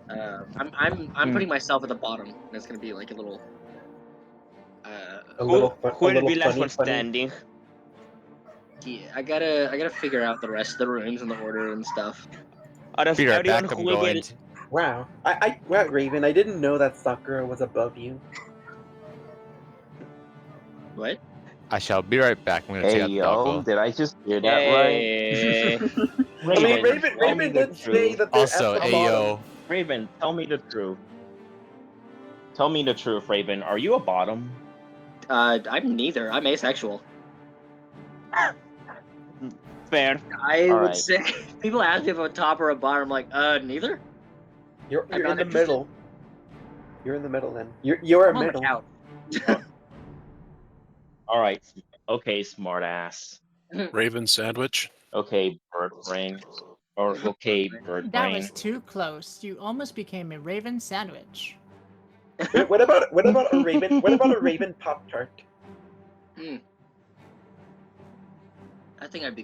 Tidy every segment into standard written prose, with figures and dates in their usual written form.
I'm putting myself at the bottom. And it's gonna be like a little. A Who little will be last funny, one standing? Yeah, I gotta figure out the rest of the rooms and the order and stuff. Out of Be right everyone, back. who I'm will going. be Wow. Wow, Raven, I didn't know that Sakura was above you. What? I shall be right back. I'm gonna take Hey out the yo, doggo. did I just hear that right? Hey, I mean, Raven, tell me Raven the did say truth. that they're Also, at the bottom. Ayo. Raven, tell me the truth. Tell me the truth, Raven. Are you a bottom? I'm neither. I'm asexual. Fair. I would Alright. say people ask me if I'm a top or a bottom. I'm like, neither. You're I'm in not the interested. middle. You're in the middle then. You're I'm a on the middle. couch. All right. Okay, smartass. Raven sandwich. Okay, bird brain. Or okay, bird That brain. was too close. You almost became a Raven sandwich. What about a Raven? What about a Raven Pop Tart? I think I'd be.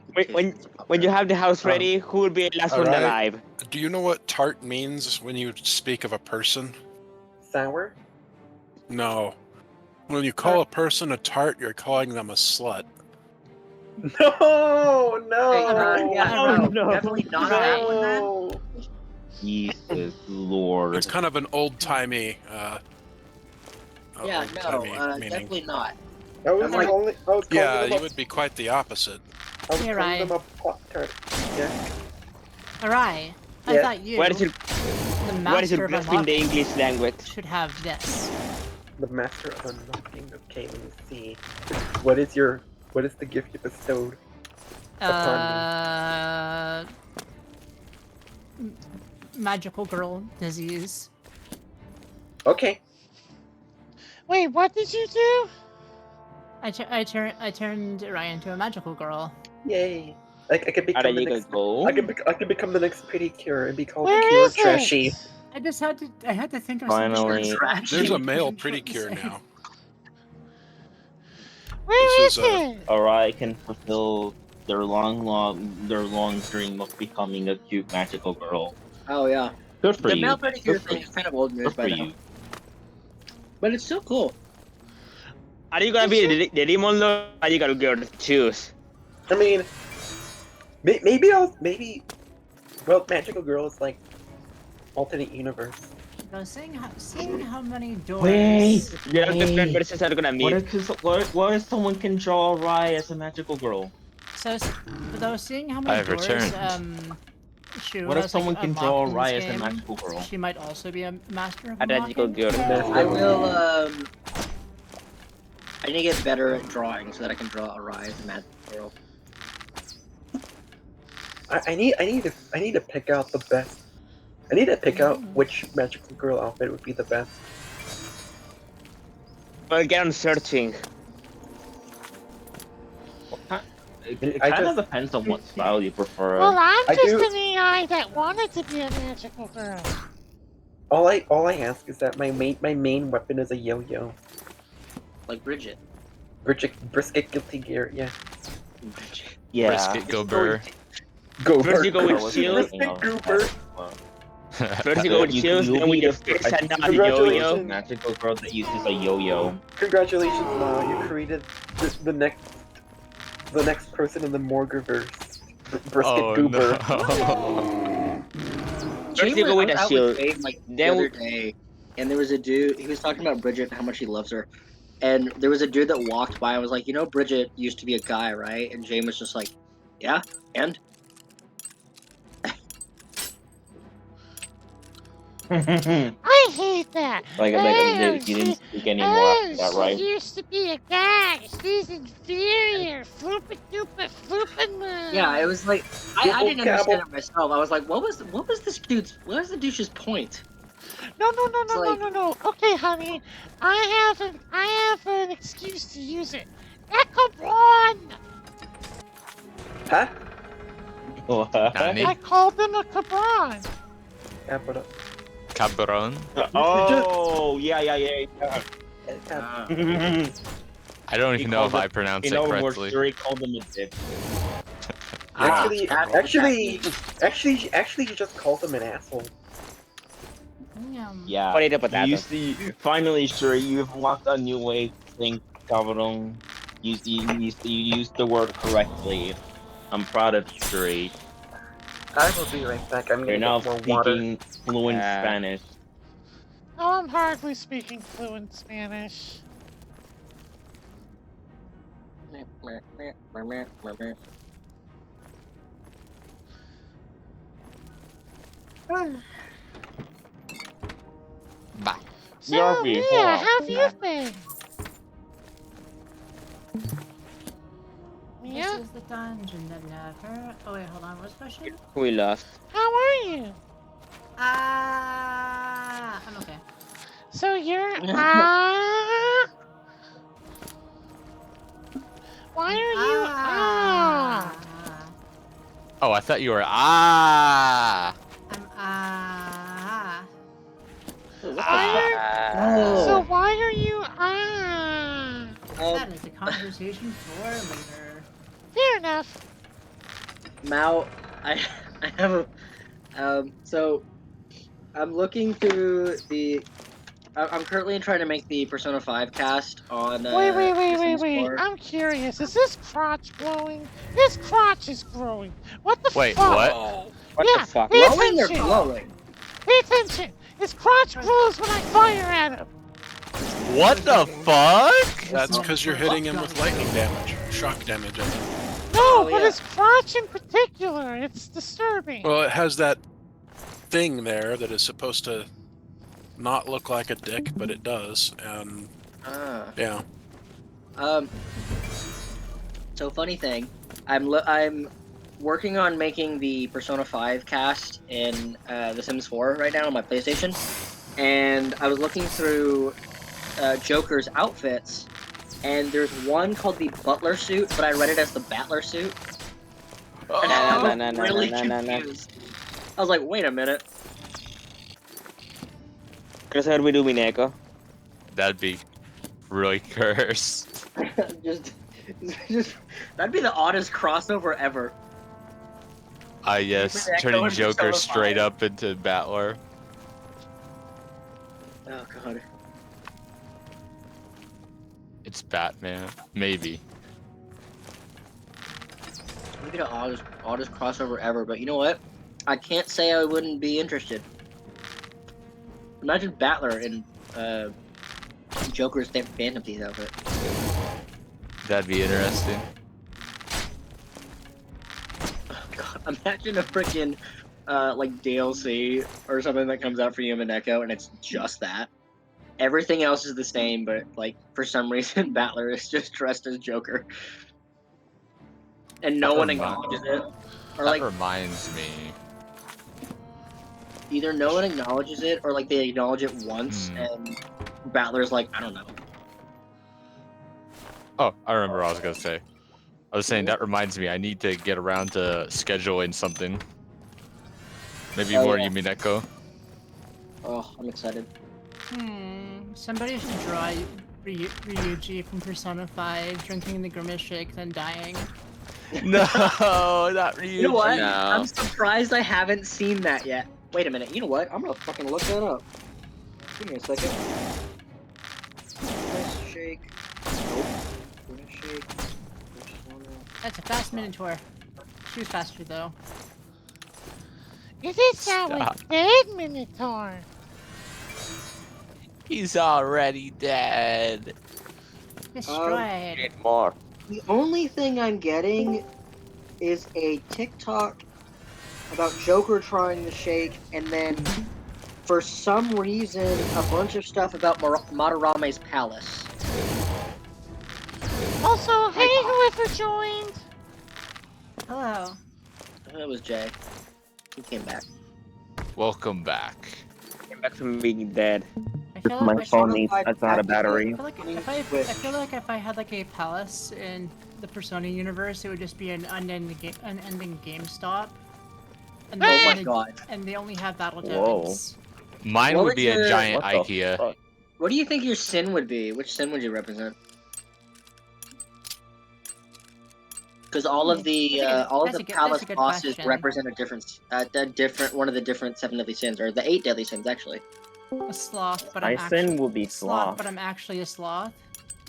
When you have the house ready, who will be the last one Alright. alive? Do you know what tart means when you speak of a person? Sour? No. When you call a person a tart, you're calling them a slut. No, no. Yeah, Oh, no, no. definitely not that one then. No. Jesus Lord. It's kind of an old-timey, Yeah, no, meaning. definitely not. I was I'm like- calling Yeah, them you a- would be quite the opposite. I was You're calling right. them a Pop Tart. Yeah. Alright. I Yeah. thought you, What is the your master of best in the unlocking, English language? should have this. The master of unlocking. Okay, let me see. What is the gift you bestowed? Magical girl disease. Okay. Wait, what did you do? I turned Ryan into a magical girl. Yay. I could become There the you next. go. I could become the next Pretty Cure and be called Where Cure is it? Trashy. I just had to think of Finally. something. Trash. There's a male Shouldn't pretty short cure this now. Where This is is, it? Arai can fulfill their long dream of becoming a cute magical girl. Oh yeah. Good for The you. male pedicure Good for thing you. is kind of old news Good by for now, you. but it's still cool. Are you gonna be the demon lord? Or are you gonna go to choose? I mean, maybe. Well, Magical Girl is like alternate universe. Though seeing how many doors. Wait, you're not the Hey. third person I'm gonna meet. What if someone can draw Rai as a magical girl? So, though seeing how I many have doors returned. Shu What if has, someone like, can draw unlocked in Rai this as a game, magical girl? she might also be a master of A magical unlocking. girl. I will. I need to get better at drawing so that I can draw a rise in that girl. I need to pick out the best. I need to pick out which Magical Girl outfit would be the best. Well, get on searching. It kind of depends on what style you prefer. Well, I'm I just do- an AI that wanted to be a magical girl. All I ask is that my main weapon is a yo-yo. Like Bridget. Brisket Guilty Gear, yeah. Bridget. Yeah. Brisket go burr. Go First you go with Brisket shield. Goober. First you go with shields, then with your face and now the yo-yo. Congratulations. Magical girl that uses a yo-yo. Congratulations, Ma! You created the next person in the Morgreverse. Brisket Oh Goober. no. First you go with a I was out shield. Dave, like, the Then other day, and there was a dude. He was talking about Bridget and how much he loves her. And there was a dude that walked by and was like, Bridget used to be a guy, right? And Jane was just like, yeah, and I hate that. you didn't speak anymore after that, right? She used to be a guy. She's inferior. Floopa doopa floopa moo. yeah, it was like I didn't Gabble. understand it myself. I was like, what was the douche's point? No. Okay, honey. I have an excuse to use it. Echelon! Huh? Nani? I called them a cabron. Yeah, but, Cabron? Oh, yeah. I don't He even know if called I pronounced You it know, more correctly. sure he called them a dick. actually, he just called him an asshole. Yeah. Potato, potato. You see, finally, sure, you've unlocked a new way to think, Cabron. You used the word correctly. I'm proud of you, Sheree. I will be right back. I'm You're gonna now get more water. speaking fluent Spanish. Oh, I'm hardly speaking fluent Spanish. Bah. So, Yarby, hold yeah, on. how have you been? This Yeah, is the dungeon that never. Oh wait, hold on. What's the question? We lost. how are you? I'm okay. So you're, why are you, Oh, I thought you were I'm What the Why fuck? are, so Oh. why are you, That is a conversation for later. Fair enough. Mao, I I have a so I'm looking through the I'm currently trying to make the Persona 5 cast on The Sims 4. I'm curious. Is this crotch glowing? This crotch is growing. What the Wait, fuck? what? What Yeah, the fuck? pay Glowing or attention. glowing? Pay attention. His crotch glows when I fire at him. What the fuck? That's because you're hitting him with lightning damage, shock damage. I think. No, Oh, but yeah. his crotch in particular. It's disturbing. Well, it has that thing there that is supposed to not look like a dick, but it does, and yeah. So funny thing, I'm working on making the Persona 5 cast in The Sims 4 right now on my PlayStation, and I was looking through Joker's outfits, and there's one called the Butler suit, but I read it as the Battler suit. And I was really confused. I was like, wait a minute. Chris, how do we do, Mineko? That'd be really cursed. just that'd be the oddest crossover ever. Yes, Echo turning and Joker Persona straight 5. up into Battler. Oh god. It's Batman. Maybe. Maybe the oddest crossover ever, but you know what? I can't say I wouldn't be interested. Imagine Battler in Joker's Phantom Thief outfit. That'd be interesting. Oh god, imagine a freaking like DLC or something that comes out for you and Echo, and it's just that. Everything else is the same, but like for some reason Battler is just dressed as Joker. And no one acknowledges it. Or That like reminds me. either no one acknowledges it or like they acknowledge it once and Battler's like, I don't know. Oh, I remember what I was gonna say. I was saying that reminds me. I need to get around to scheduling something. Maybe Oh, more yeah. you mean Echo. Oh, I'm excited. Somebody should draw Ryuji from Persona 5 drinking the Grimace Shake, then dying. No, not Ryuji. You know what? No. I'm surprised I haven't seen that yet. Wait a minute. You know what? I'm gonna fucking look that up. Give me a second. Grimace Shake. Nope. Grimace Shake. Persona. That's a fast Minotaur. She was faster though. It is our dead Minotaur. He's already dead. Destroyed. Need more. The only thing I'm getting is a TikTok about Joker trying the shake, and then for some reason a bunch of stuff about Madarame's palace. Also, hey, whoever joined. Hello. That was Jay. He came back. Welcome back. Came back from being dead. I feel My like phone needs that's not a battery. I feel like if I had like a palace in the Persona universe, it would just be an unending GameStop. And Oh they, my and they- god. And they only have battle Whoa. tokens. Mine What would was be a your- giant What the IKEA. fuck? What do you think your sin would be? Which sin would you represent? Because all of the palace bosses question. represent a different one of the different 7 deadly sins, or the 8 deadly sins actually. A sloth, but I'm Tyson actually will be sloth. but I'm actually a sloth.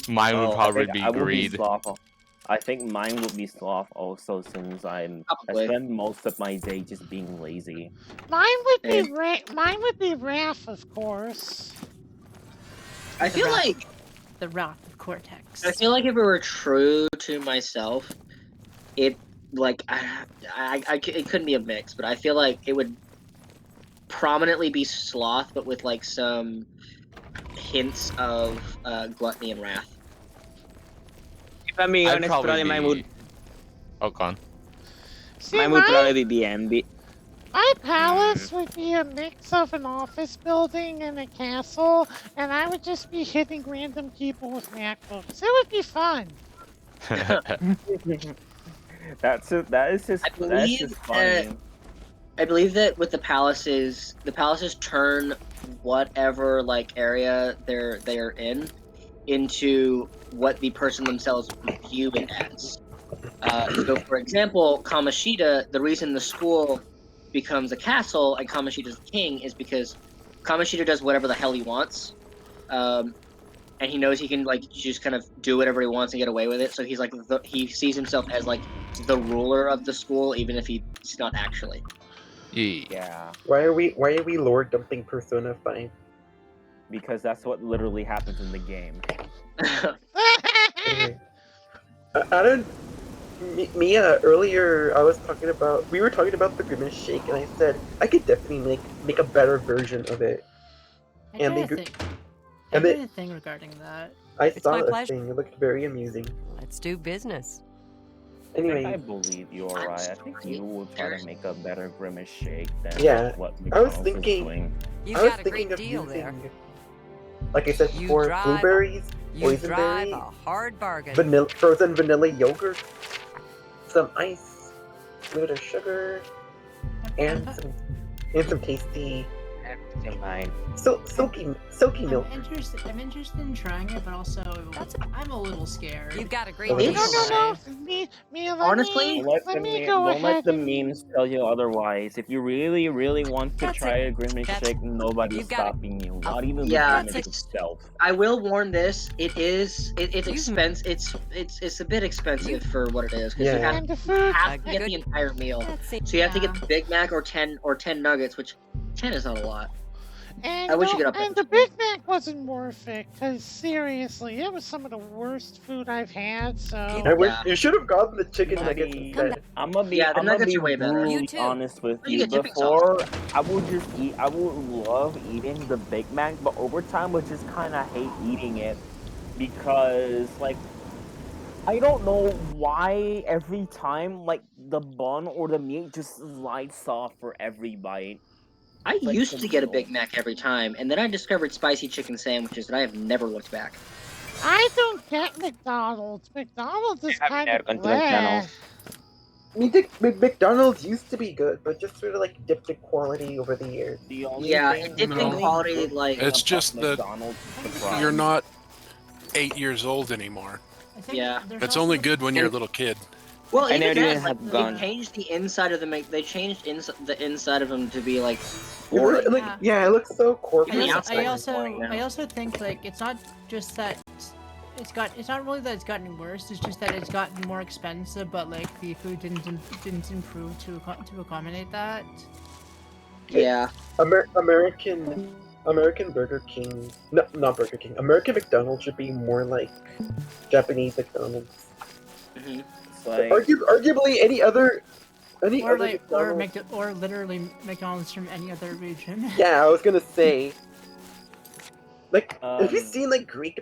Mine would Oh, probably I think be I will be greed. sloth. I think mine would be sloth also, since I Probably. spend most of my day just being lazy. Mine would be Same. mine would be Wrath, of course. I The feel wrath- like the wrath of Cortex. I feel like if it were true to myself, it like it couldn't be a mix, but I feel like it would prominently be sloth, but with like some hints of gluttony and wrath. If I'm being I'd honest, probably probably mine would be. Oh, con. See, mine would probably be envy. my palace would be a mix of an office building and a castle, and I would just be hitting random people with MacBooks. It would be fun. That is just I believe funny. I believe that with the palaces turn whatever like area they're in into what the person themselves view it as. So, for example, Kamoshida, the reason the school becomes a castle and Kamoshida's king is because Kamoshida does whatever the hell he wants, and he knows he can like just kind of do whatever he wants and get away with it. So he's like he sees himself as like the ruler of the school, even if he's not actually. Yeah, Why are we lore dumping Persona 5? because that's what literally happens in the game. Anyway, I don't. Mia, earlier we were talking about the Grimace Shake, and I said I could definitely make a better version of it. I And did they a thing. I and did they- a thing regarding that. I It's saw my a pleasure. thing. It looked very amusing. Let's do business. I think I Anyway, believe you are I'm right. I think sorry, you will try there's- to make a better Grimace Shake than Yeah, what I was McDonald's thinking- is doing. You I was got a thinking great of deal using, there. like I said You before, drive- blueberries, You drive boysenberry, a hard bargain. frozen vanilla yogurt, some ice, a little bit of sugar, and some tasty Never mind. silky milk. I'm interested in trying it, but also I'm a little scared. You've got a great Oh, deal no, No. there. Me, Honestly, let me go Don't let ahead the and... memes tell you otherwise. If you really, really want to That's try it. a Grimace That's- Shake, nobody's you've got it. stopping you. Not even Yeah, the Grimace itself. I will warn this. It's You- expensive. It's a bit expensive for what it is because you Yeah. have And the food... to A get good- the entire meal. That seems- So you have to Yeah. get the Big Mac or 10 nuggets, which 10 is not a lot. And, I wish you could up and that. the Big Mac wasn't worth it, because seriously, it was some of the worst food I've had, so... I wish Yeah. you should have gotten the chicken Buddy, nuggets instead. I'm gonna be, Yeah, the I'm gonna nuggets be are way better. You brutally too. honest with You you. get dipping Before, I would love eating the Big Mac, but over time, I just kind of hate eating it because, like, I don't know why every time, like, the bun or the meat just slides off for every bite. I like used some to get a meal. Big Mac every time, and then I discovered spicy chicken sandwiches, and I have never looked back. I don't get McDonald's. McDonald's is haven't kind had of Continental bleh. channels. I mean, McDonald's used to be good, but just sort of like dipped in quality over the years. The only Yeah, thing, it dipped in the quality, good like- thing It's about just that McDonald's is the fries. You're not 8 years old anymore. I think Yeah. there's It's also only the- good when you're a little kid. Well, I even never that, even like, have gone. they changed the inside of they changed the inside of them to be like It boring. look- yeah, it looks so corporate. Even the I outside also, is boring now. I also think like it's not just that it's not really that it's gotten worse. It's just that it's gotten more expensive, but like the food didn't improve to accommodate that. Yeah, American Burger King, no, not Burger King. American McDonald's should be more like Japanese McDonald's. hmm It's like, Arguably, any other McDonald's. Or literally McDonald's from any other region. Yeah, I was gonna say. Like, have you Um, seen like Greek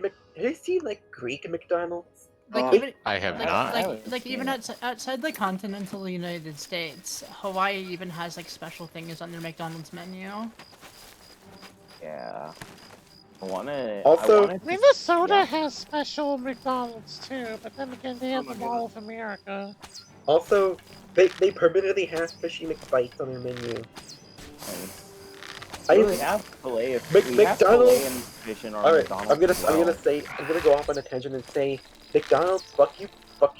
McDonald's? Like even I have like, not. like even outside the continental United States, Hawaii even has like special things on their McDonald's menu. yeah. I wanna. Also- I wanna Minnesota yeah. has special McDonald's too, but then again, they have my them all of America. Also, they permanently have fishy McBites on their menu. I I- really have filet of we have McDonald's- filet and fish in our All right, McDonald's I'm gonna as well. I'm gonna go off on a tangent and say McDonald's, fuck you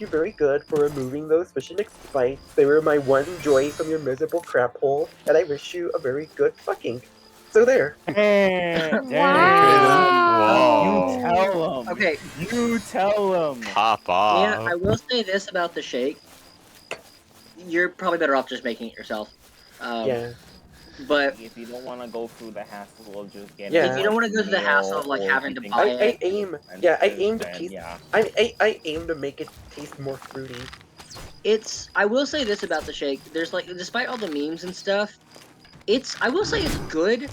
very good for removing those fishy McBites. They were my one joy from your miserable crap hole, and I wish you a very good fucking. So there. Damn. Whoa. You tell him. Okay, You tell him. Pop yeah, I off. will say this about the shake. You're probably better off just making it yourself. Yeah. But If you don't want to go through the hassle of just getting Yeah. if you don't want to go through the hassle of like or having to something buy I it, aim. Yeah, I aim to then, taste. yeah. I aim to make it taste more fruity. it's. I will say this about the shake. There's like, despite all the memes and stuff, I will say it's good,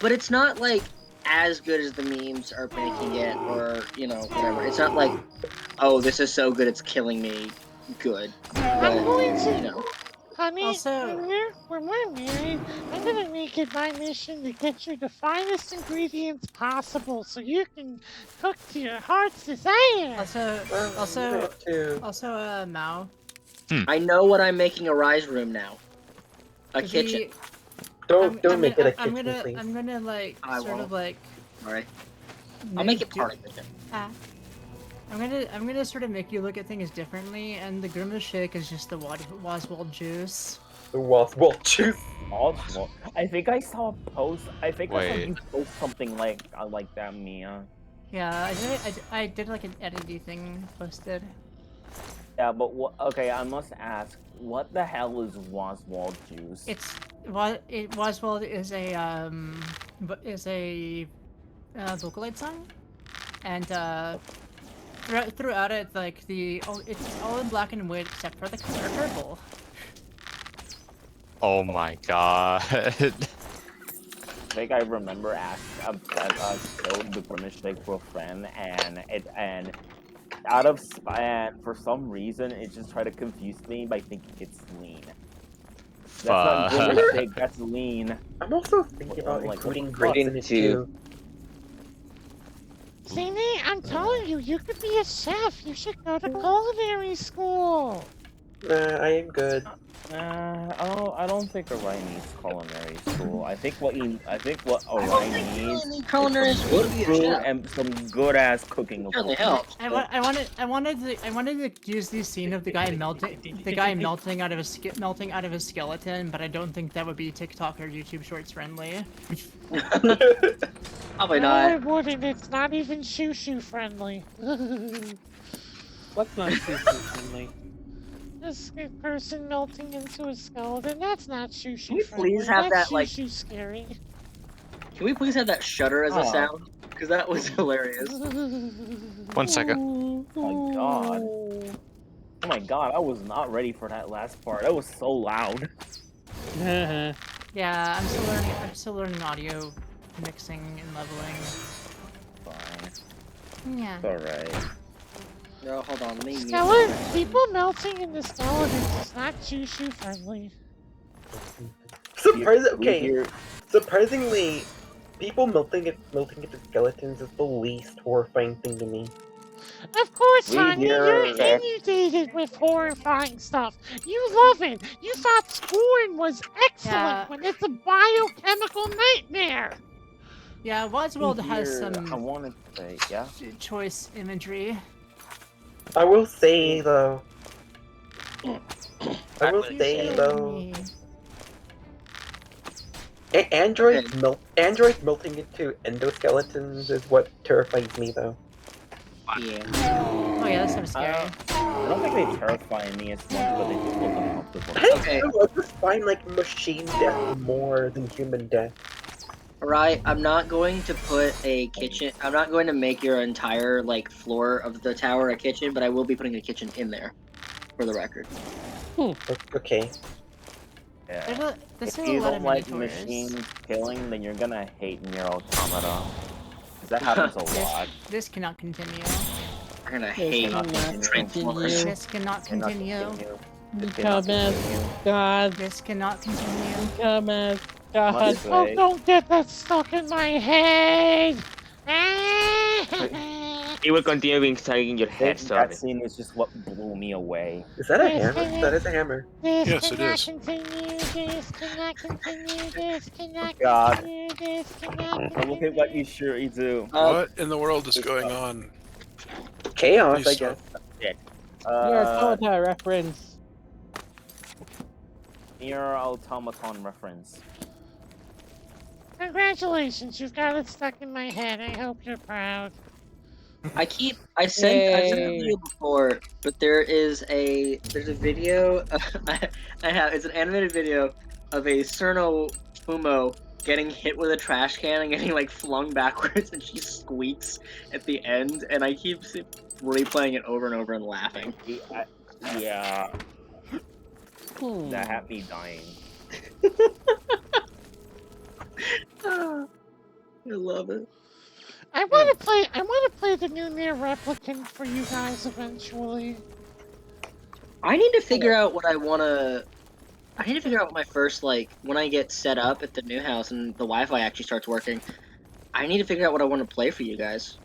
but it's not like as good as the memes are making it, or whatever. It's not like, oh, this is so good, it's killing me. Good, I'm but going to, honey, Also- when we're married, I'm gonna make it my mission to get you the finest ingredients possible, so you can cook to your heart's desire. Also, Well, also, you have to. also, Mao. I know what I'm making a rise room now. A kitchen. Don't make it a kitchen, please. I'm gonna like I sort won't. of like. Alright. I'll make it do- part of kitchen. I'm gonna sort of make you look at things differently, and the Grimace Shake is just the Waswald juice. The Waswell juice. Also, I think I saw a post. I think I saw Wait. you post something like that, Mia. Yeah, I did like an editing thing posted. Yeah, but what? Okay, I must ask, what the hell is Waswald juice? Waswald is a Vocaloid song, and throughout it, like it's all in black and white except for the color purple. Oh my god. I think I remember showed the Grimace Shake to a friend, and for some reason it just tried to confuse me by thinking it's lean. That's not Grimace Fuck. Shake, that's lean. I'm also thinking about Like, including what the grapes fuck? in it too. See, Nate, I'm telling you, you could be a chef. You should go to culinary school. Nah, I am good. I don't think Orion needs culinary school. I think what Orion needs is culinary some school good to be a food chef. and some good ass cooking. Of Certainly course. helps. I wanted to use the scene of the guy melting out of a skeleton, but I don't think that would be TikTok or YouTube Shorts friendly. Probably No, not. it wouldn't. It's not even shoo-shoo friendly. What's not too friendly? This person melting into a skeleton, that's not shoo-shoo Can we friendly. please have That's that, like- shoo-shoo scary. Can we please have that shudder as a Oh. sound? Because that was hilarious. 1 second. Oh my god. Oh my god, I was not ready for that last part. That was so loud. Yeah, I'm still learning audio mixing and leveling. Fine. Yeah. It's alright. No, hold on. Let me. People melting into skeletons is not shoo-shoo friendly. Surprisingly, people melting into skeletons is the least horrifying thing to me. Of course, We honey, hear you're that- inundated with horrifying stuff. You love it. You thought Scorn was excellent Yeah. when it's a biochemical nightmare. Yeah, Waswald has I some wanted to say, yeah. choice imagery. I will say though. Androids melting into endoskeletons is what terrifies me though. Yeah. Oh yeah, that's kind of scary. I don't think they terrify me as much, but they just look uncomfortable. I Okay. don't know, I just find like machine death more than human death. Alright, I'm not going to put a kitchen. I'm not going to make your entire like floor of the tower a kitchen, but I will be putting a kitchen in there, for the record. Okay. Yeah. There's If a you lot don't of like mini-tours. machines killing, then you're gonna hate Nier Automata. 'Cause that happens a lot. This cannot continue. I'm gonna hate Transformers. This cannot continue. This cannot continue. God, This cannot continue. come on, God. Must Oh, say, don't get that stuck in my head. It will continue being stuck in your head, that sorry. scene is just what blew me away. Is that a hammer? That is a hammer. This Yes, it cannot is. continue. This cannot continue. This cannot God. continue. This cannot continue. Look at what you sure do. What in the world is going on? Chaos, Please I stop. guess. You're a Automata reference. Nier Automaton reference. Congratulations, you've got it stuck in my head. I hope you're proud. I've sent a Yay. video before, but there's a video it's an animated video of a Cerno Fumo getting hit with a trash can and getting like flung backwards, and she squeaks at the end, and I keep replaying it over and over and laughing. Yeah. That had me dying. I love it. I want to play the new Near Replicant for you guys eventually. I need to figure out what I want to. I need to figure out what my first, like, when I get set up at the new house and the Wi-Fi actually starts working. I need to figure out what I want to play for you guys.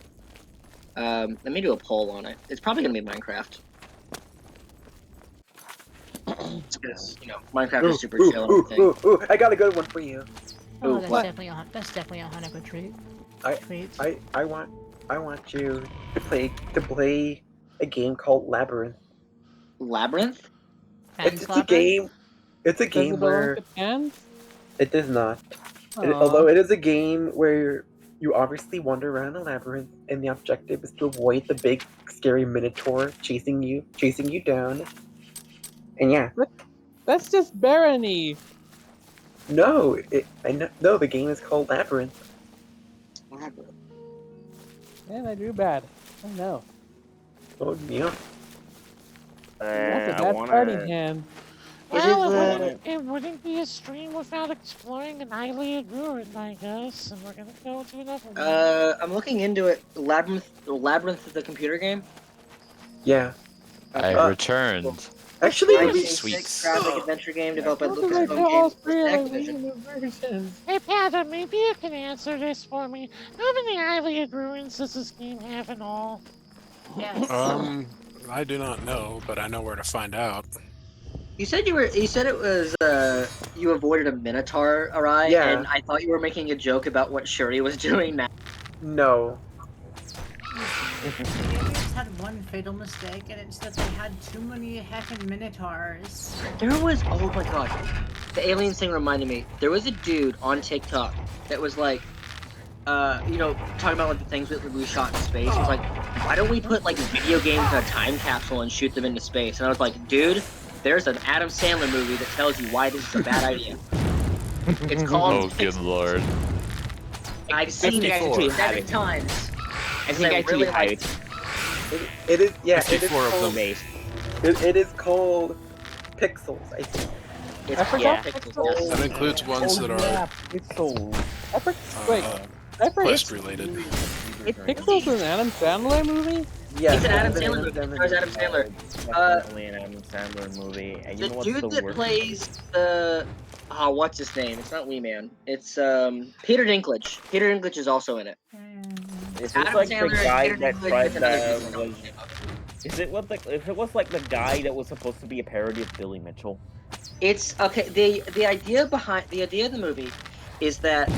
Let me do a poll on it. It's probably gonna be Minecraft. Because, you know, Minecraft is super chill and everything. Ooh, I got a good one for you. Oh, Ooh, that's what? definitely a Hanukkah treat. I want you to play a game called Labyrinth. Labyrinth? It's a game. It's a Does game it belong where to Pans? it does not. Aw. Although it is a game where you obviously wander around a labyrinth, and the objective is to avoid the big scary minotaur chasing you down. And yeah, That's just barony. no, no, the game is called Labyrinth. Man, I drew bad. Oh no. Oh yeah. That's a I bad wanna. starting hand. Well, it wouldn't be a stream without exploring an Iliad ruin, I guess. And we're gonna go to another one. I'm looking into it. Labyrinth is the computer game? Yeah. I returned. Actually, 1986 graphic adventure game developed by Those are like Lucasfilm all Games three and like Activision. new versions. Hey, Panda, maybe you can answer this for me. How many Iliad ruins does this game have in all? Yes. I do not know, but I know where to find out. You said it was you avoided a minotaur awry, Yeah. and I thought you were making a joke about what Shuri was doing now. No. The aliens had one fatal mistake, and it's that they had too many heckin' minotaurs. There was, oh my god, the aliens thing reminded me. There was a dude on TikTok that was like, you know, talking about like the things that we shot in space. He was like, why don't we put like video games in a time capsule and shoot them into space? And I was like, dude, there's an Adam Sandler movie that tells you why this is a bad idea. It's called. Oh, good lord. I've seen it actually have 7 it. times. I think I actually have it. It is, yeah, it is 54 of called, them. it is called Pixels, I think. It's I forgot called Pixels. Pixels. That includes ones that are Pixels. Wait, I forgot. quest related. Pixels is an Adam Sandler movie? Yeah, It's an Adam Sandler movie. It stars Adam Sandler. Definitely an Adam Sandler movie. And you The know what's dude the that worst? plays the what's his name? It's not Wee Man. It's Peter Dinklage. Peter Dinklage is also in it. Is this Adam like Sandler the and guy Peter that Dinklage tried with another that people. was? Is it what like if it was like the guy that was supposed to be a parody of Billy Mitchell? It's okay. The idea of the movie is that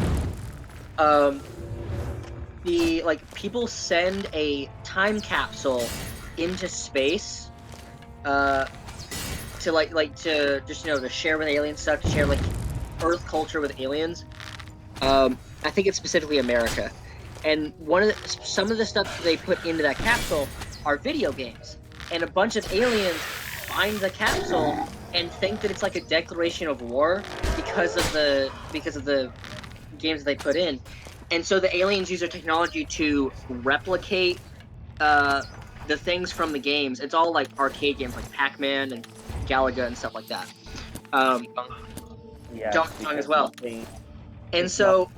the people send a time capsule into space to to just to share with alien stuff, to share like Earth culture with aliens. I think it's specifically America, and some of the stuff they put into that capsule are video games, and a bunch of aliens find the capsule and think that it's like a declaration of war because of the games they put in, and so the aliens use their technology to replicate the things from the games. It's all like arcade games like Pac-Man and Galaga and stuff like that. Yeah, Donkey Kong as well. And so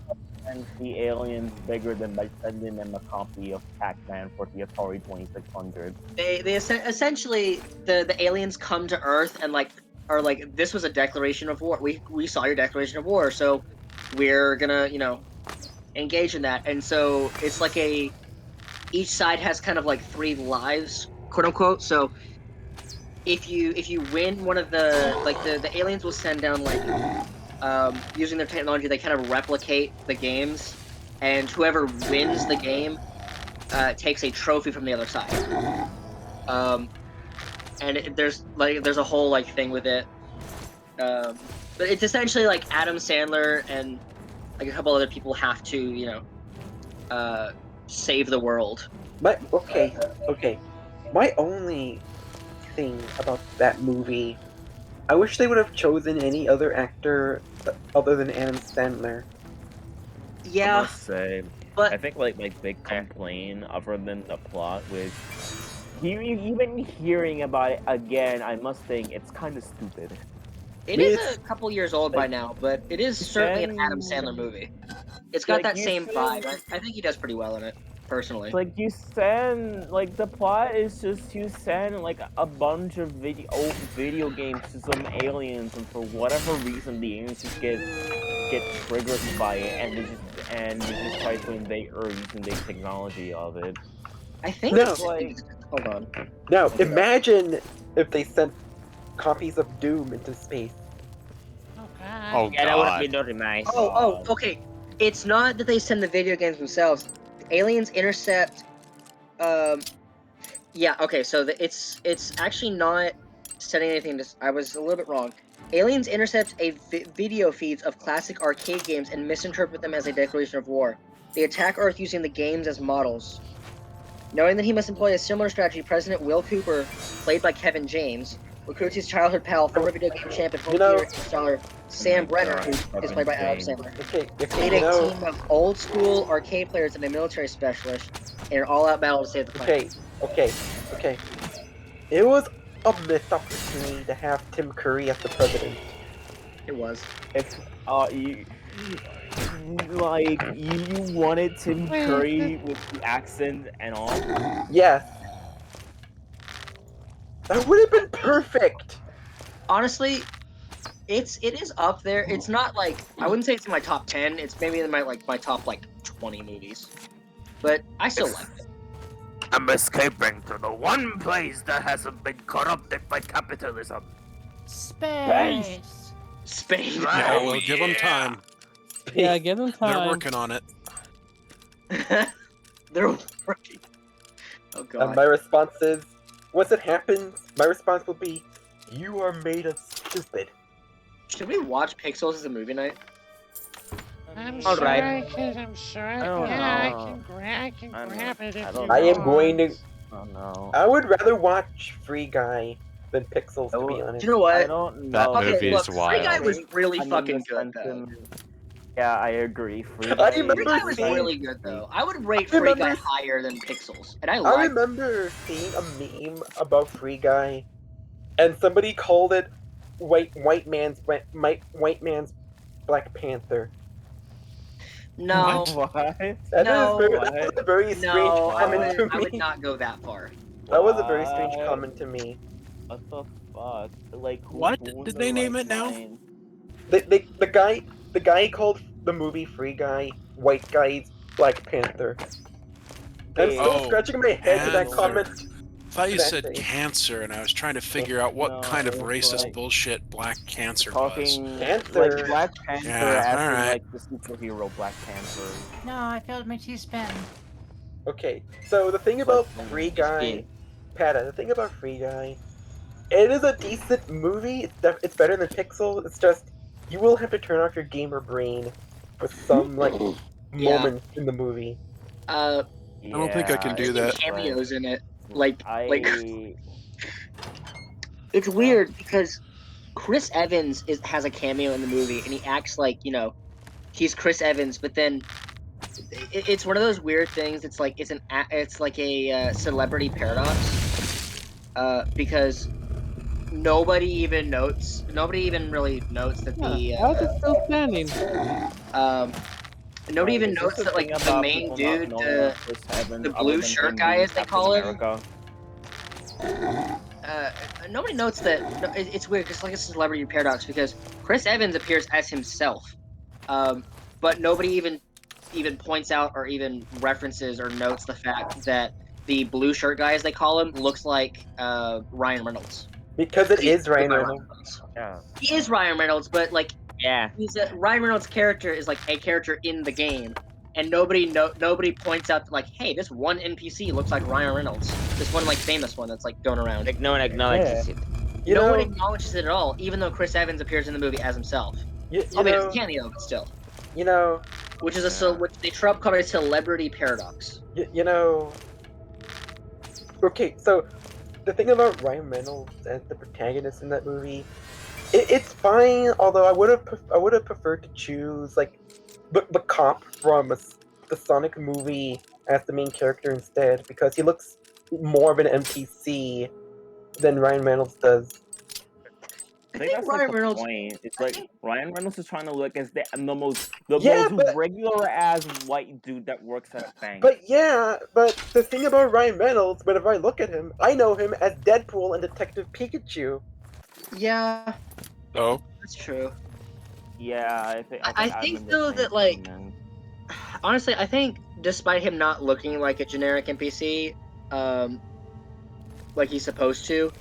And the aliens bigger than by sending them a copy of Pac-Man for the Atari 2600. they essentially the aliens come to Earth and are like, this was a declaration of war. We saw your declaration of war, so we're gonna engage in that. And so it's like each side has kind of like 3 lives, quote unquote. So if you win one of the aliens will send down using their technology, they kind of replicate the games, and whoever wins the game takes a trophy from the other side. And there's a whole thing with it. But it's essentially like Adam Sandler and like a couple other people have to, you know, save the world. But okay. My only thing about that movie, I wish they would have chosen any other actor other than Adam Sandler. I Yeah, must say, but I think like my big complaint, other than the plot, was even hearing about it again. I must think it's kind of stupid. it is a couple years old by like, now. But it is certainly an Adam Sandler movie. It's got like, that you same said- vibe. I think he does pretty well in it, personally. Like you send, like the plot is just you send like a bunch of video games to some aliens, and for whatever reason the aliens just get triggered by it, and they just try to invade Earth using the technology of it. I think No. it's like hold on. Now, imagine if they sent copies of Doom into space. Oh god. Oh Yeah, that would have god. been really nice. Oh, okay. It's not that they send the video games themselves. Aliens intercept. Yeah. Okay. So it's actually not sending anything. I was a little bit wrong. Aliens intercept video feeds of classic arcade games and misinterpret them as a declaration of war. They attack Earth using the games as models. Knowing that he must employ a similar strategy, President Will Cooper, played by Kevin James, recruits his childhood pal, former video game champion, home theater installer Sam Brenner, who is played by Adam Sandler. Lead a team of old school arcade players and a military specialist in an all-out battle to save the planet. Okay. It was a missed opportunity to have Tim Curry as the president. It was. If you wanted Tim Curry with the accent and all. Yes. That would have been perfect. Honestly, it is up there. It's not like I wouldn't say it's in my top 10. It's maybe in my top 20 movies. But I still like it. I'm escaping to the one place that hasn't been corrupted by capitalism. Space. Space. Yeah, well, give them time. Yeah, give them time. They're working on it. They're working. Oh god. And my response is, once it happens, my response will be, "You are made of stupid." Should we watch Pixels as a movie night? I'm All sure right. I could. I'm sure I don't could. know. I can grab it if you I am going to. Oh no. I would rather watch Free Guy than Pixels, to be honest. You know what? I don't That know. movie look, is Free wild. Guy was really I mean, fucking the good though. sentiment- Yeah, I agree. Free I Guy remember Free Guy was seeing- really good though. I would rate I Free Guy remember- higher than Pixels, and I I like. remember seeing a meme about Free Guy, and somebody called it white man's Black Panther. No, What? That No. was a very strange no, comment to me. I would not go that far. That was a very strange What? comment to me. What the fuck? Like, What who in did their they name right it now? mind- The guy called the movie Free Guy White Guy's Black Panther. I'm still Oh, scratching my head to that Panther. comment. I thought you That said thing. cancer, and I was trying to figure out what No, kind of it's racist like- bullshit Black Cancer was. Talking Panther. like Black Panther Yeah, as in alright. like the superhero Black Panther. No, I failed my T-spin. Okay, so the thing about Free Guy, Pata, the thing about Free Guy, it is a decent movie. It's better than Pixel. It's just you will have to turn off your gamer brain for some Yeah. moments in the movie. I don't think I can do that. Cameos in it, like I it's weird because Chris Evans has a cameo in the movie, and he acts like he's Chris Evans, but then it's one of those weird things. It's like it's like a celebrity paradox, because nobody even really notes that How is it still standing? nobody even notes that like the main dude, the blue shirt guy as they call him. Nobody notes that. It's weird because it's like a celebrity paradox because Chris Evans appears as himself, but nobody even points out or even references or notes the fact that the blue shirt guy, as they call him, looks like Ryan Reynolds. Because it is Ryan Reynolds. Yeah. He is Ryan Reynolds, but like Yeah. Ryan Reynolds' character is like a character in the game, and nobody points out that, like, hey, this one NPC looks like Ryan Reynolds. This one famous one that's like going around. Like no one acknowledges it. No one acknowledges it at all, even though Chris Evans appears in the movie as himself. You I mean, know, it's a cameo, but still. You know, which is which they Trump called a celebrity paradox. you know. Okay, so the thing about Ryan Reynolds as the protagonist in that movie, it's fine. Although I would have preferred to choose like the cop from the Sonic movie as the main character instead, because he looks more of an NPC than Ryan Reynolds does. I think that's like Ryan the Reynolds. point. It's like Ryan Reynolds is trying to look as the most regular ass white dude that works at a bank. But the thing about Ryan Reynolds, whenever I look at him, I know him as Deadpool and Detective Pikachu. Yeah. Oh. That's true. Yeah, I think though that like, honestly, I think despite him not looking like a generic NPC, like he's supposed to,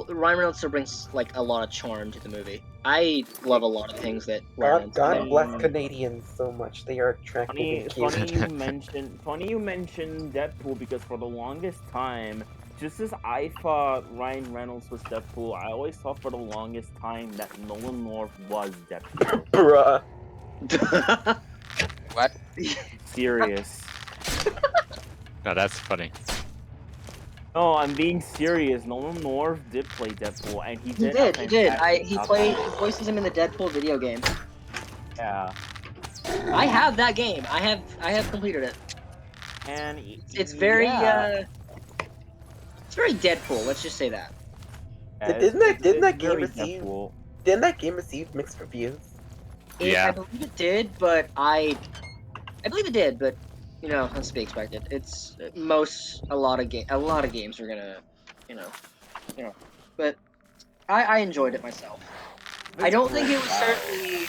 Ryan Reynolds still brings like a lot of charm to the movie. I love a lot of things that Ryan God bless Canadians so much. They are attractive and cute. Funny you mentioned Deadpool, because for the longest time, just as I thought Ryan Reynolds was Deadpool, I always thought for the longest time that Nolan North was Deadpool. Bruh. What? Serious. No, that's funny. No, I'm being serious. Nolan North did play Deadpool, and he did. He did. He voices him in the Deadpool video game. Yeah. I have that game. I have completed it. And it's very it's very Deadpool. Let's just say that. Yeah, Didn't that game receive mixed reviews? I believe it did, but I believe it did, but you know, that's to be expected. It's a lot of games are gonna, you know, but I enjoyed it myself. I don't think it was certainly.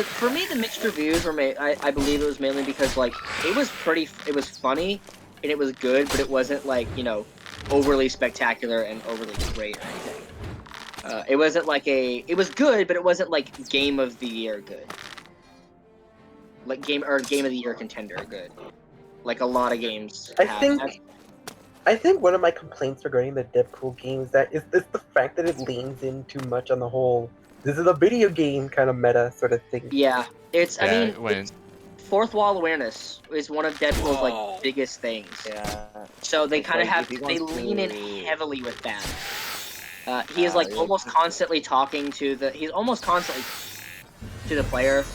For me, the mixed reviews were I believe it was mainly because like it was funny and it was good, but it wasn't like, you know, overly spectacular and overly great or anything. It wasn't like it was good, but it wasn't like game of the year good. Like game of the year contender good. Like a lot of games. I think one of my complaints regarding the Deadpool game is the fact that it leans in too much on the whole this is a video game kind of meta sort of thing. Yeah, it's fourth wall awareness is one of Deadpool's like biggest things. Yeah. So they kind of they lean in heavily with that. He is like almost constantly talking to the player,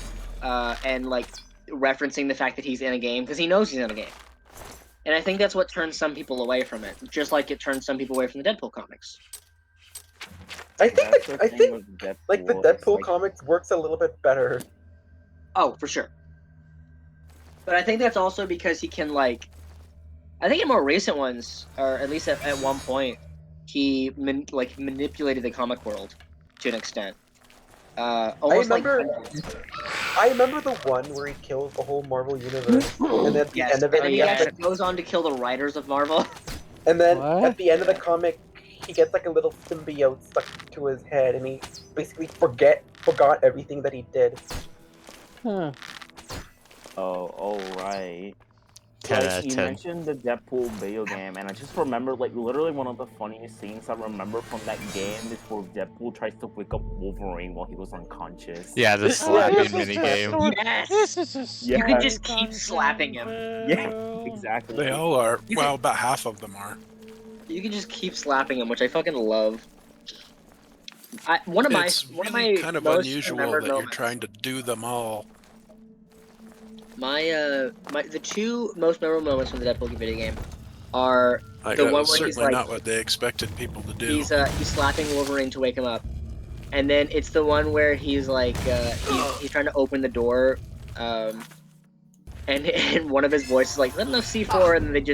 and like referencing the fact that he's in a game because he knows he's in a game. And I think that's what turns some people away from it, just like it turns some people away from the Deadpool comics. I think the Deadpool comics works a little bit better. Oh, for sure. But I think that's also because he can like, I think in more recent ones, or at least at one point, he manipulated the comic world to an extent. I remember the one where he kills the whole Marvel universe, and at the end of it, he actually goes on to kill the writers of Marvel. And then at the end of the comic, he gets like a little symbiote stuck to his head, and he basically forgot everything that he did. Huh. Oh, right. 10 like, out of you 10. mentioned the Deadpool video game, and I just remember, like, literally one of the funniest scenes I remember from that game is where Deadpool tries to wake up Wolverine while he was unconscious. Yeah, the slapping minigame. Yes! This is a story. You can just keep slapping him. Yeah, exactly. They all are. Well, about half of them are. You can just keep slapping him, which I fucking love. It's really kind of most unusual remembered that you're moments. trying to do them all. The two most memorable moments from the Deadpool video game are the one where he's certainly like, not what they expected people to do. he's slapping Wolverine to wake him up, and then it's the one where he's like he's trying to open the door, and one of his voices is like, let enough C4, and then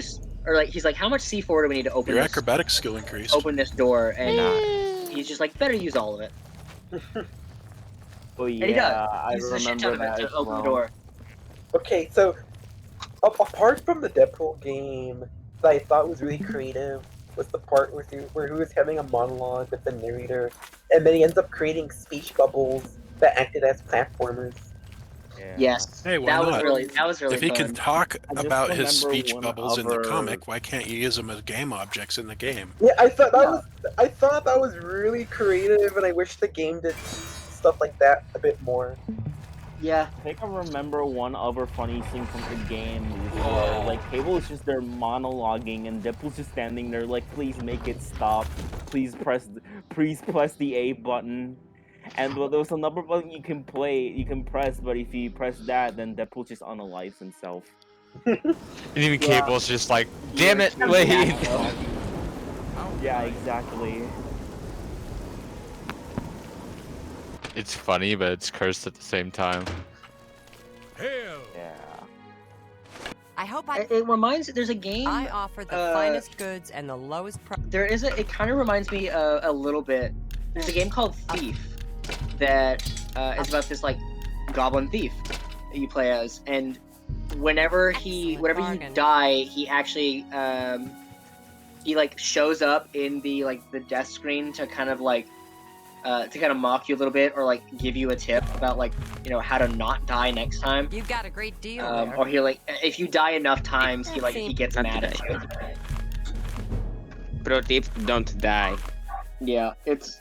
he's like, how much C4 do we need to open Your this? acrobatic skill increased. Open this door, and he's just like, better use all of it. Oh And he yeah, does. I He uses a shit remember ton of it that to as open the well. door. Okay, so apart from the Deadpool game that I thought was really creative was the part where he was having a monologue with the narrator, and then he ends up creating speech bubbles that acted as platformers. Yeah. Yes, Hey, why that not? was really If he fun. can talk I just about his remember speech one bubbles in the other- comic, why can't you use them as game objects in the game? Yeah, I thought that was really creative, and I wish the game did stuff like that a bit more. Yeah. I think I remember one other funny scene from the game where like Cable is just there monologuing and Deadpool's just standing there like, please make it stop. Please press the A button. And there was another button you can press, but if you press that, then Deadpool just unalives himself. And even Cable's just like, damn it, wait. Yeah, exactly. It's funny, but it's cursed at the same time. Yeah. I hope It reminds. There's a game. I offer the finest goods and the lowest price. There is a. It kind of reminds me a little bit. There's a game called Thief that is about this like goblin thief that you play as, and whenever you die, he actually he like shows up in the death screen to kind of like mock you a little bit, or like give you a tip about like how to not die next time. You got a great deal there. Or he like if you die enough times, he gets mad at you. Pro tip: don't die. Yeah, it's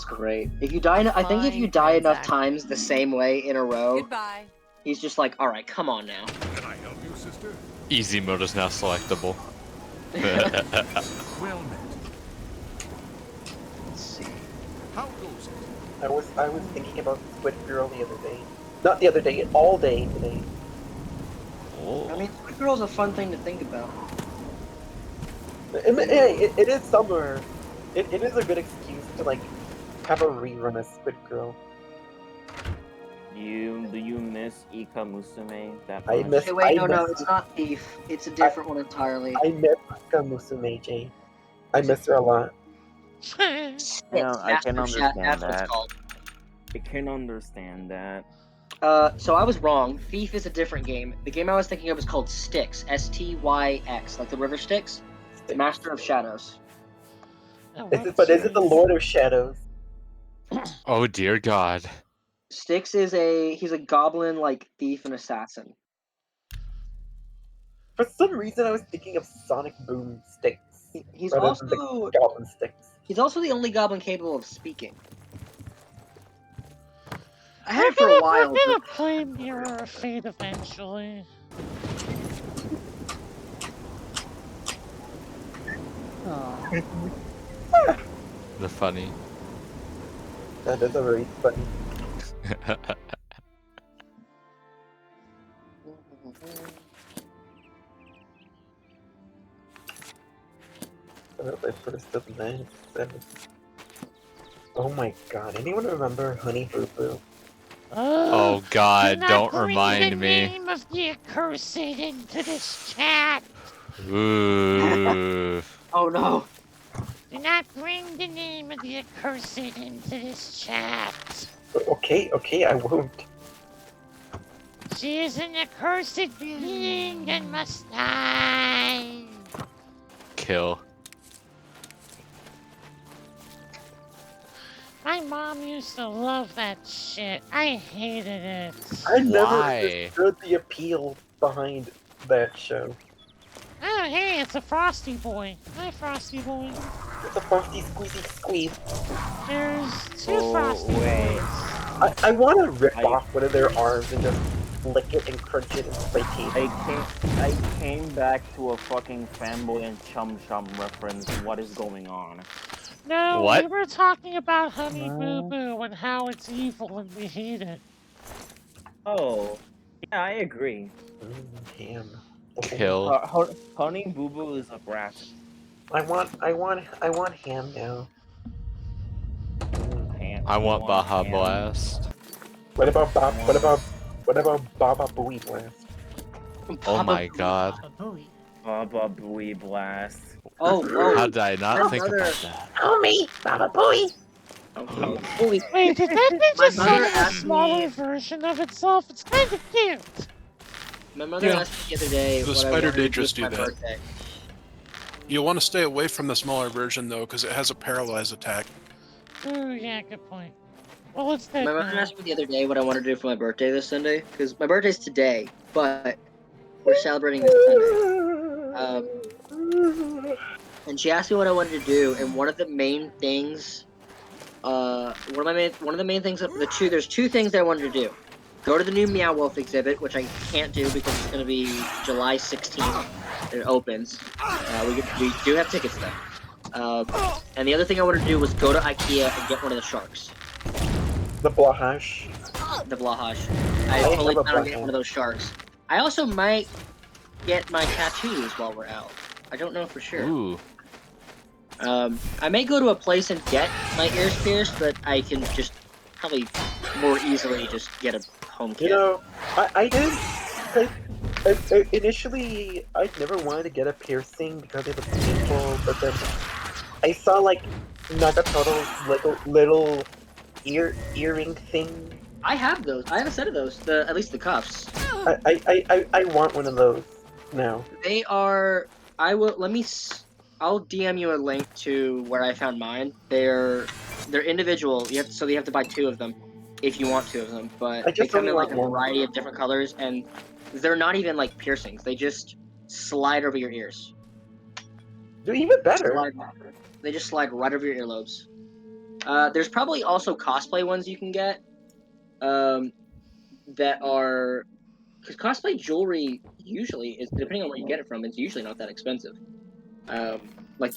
great. If you die, I think if you Fine die enough transaction. times the same way in a row, Goodbye. he's just like, all right, come on now. Can I help you, sister? Easy mode is now selectable. Well met. Let's see. How goes it? I was thinking about Squid Girl the other day. Not the other day, all day today. I mean, Squid Girl's a fun thing to think about. It is summer. It is a good excuse to like have a rerun of Squid Girl. Do you miss Ika Musume that I much? miss- Hey, wait, I no, miss- it's not Thief. It's a different one entirely. I miss Ika Musume, Jay. I miss her a lot. Yeah, I can Master Chat, understand that's what that. it's called. I can understand that. So I was wrong. Thief is a different game. The game I was thinking of is called Styx. STYX, like the river Styx. Master of Shadows. Is it the Lord of Shadows? Oh dear God. Styx is he's a goblin like thief and assassin. For some reason, I was thinking of Sonic Boom Sticks. He's rather also than the Goblin Sticks. he's also the only goblin capable of speaking. I had We're it for a gonna, while. we're gonna But play Mirror of Fate eventually. The funny. That is a very funny. My first of May. Oh my god, anyone remember Honey Boo Boo? Oh God, do not don't bring remind the me. name of the accursed into this chat. Ooh. oh no. Do not bring the name of the accursed into this chat. Okay, I won't. She is an accursed being and must die. Kill. My mom used to love that shit. I hated it. I never Why? understood the appeal behind that show. Oh, hey, it's a Frosty Boy. Hi, Frosty Boy. It's a Frosty Squeezy Squeeze. There's two Oh, Frosty wait. Boys. I want to rip off one of their arms and just lick it and crunch it and play teeth. I came back to a fucking fanboy and chum chum reference. What is going on? No, What? we were talking about Honey Boo Boo and how it's evil and we hate it. Oh, yeah, I agree. Ham. Kill. Honey Boo Boo is a brat. I want ham now. I want Baja ham. Blast. What about Baba Booey Blast? Oh my God. Baba Booey Blast. Oh. How did I not My think mother- about that? Homie, Baba Booey. Wait, did that thing My just mother summon a asked smaller me- version of itself? It's kind of cute. My mother Yeah. asked me the other day The what I spider wanted to did do just for my do that. birthday. You'll want to stay away from the smaller version though, because it has a paralyze attack. Ooh, yeah, good point. Well, it's dead My mother now. asked me the other day what I wanted to do for my birthday this Sunday, because my birthday's today, but we're celebrating this Sunday. And she asked me what I wanted to do, and one of the main things one of the main things there's two things that I wanted to do. Go to the new Meow Wolf exhibit, which I can't do because it's going to be July 16th. It opens. We do have tickets though. And the other thing I wanted to do was go to IKEA and get one of the sharks. The Blahash. The Blahash. I totally plan on getting one of those sharks. I also might get my tattoos while we're out. I don't know for sure. Ooh. I may go to a place and get my ears pierced, but I can just probably more easily just get a home kit. You know, I did. Initially, I never wanted to get a piercing because it was painful, but then I saw like Nagatoto's little earring thing. I have those. I have a set of those. At least the cuffs. I want one of those now. They are. I will. I'll DM you a link to where I found mine. They're individual. You have to buy two of them if you want two of them. But they come in like a variety of different colors, and they're not even like piercings. They just slide over your ears. They're even better. They just slide right over your earlobes. There's probably also cosplay ones you can get. That are, because cosplay jewelry usually is, depending on where you get it from, it's usually not that expensive. Like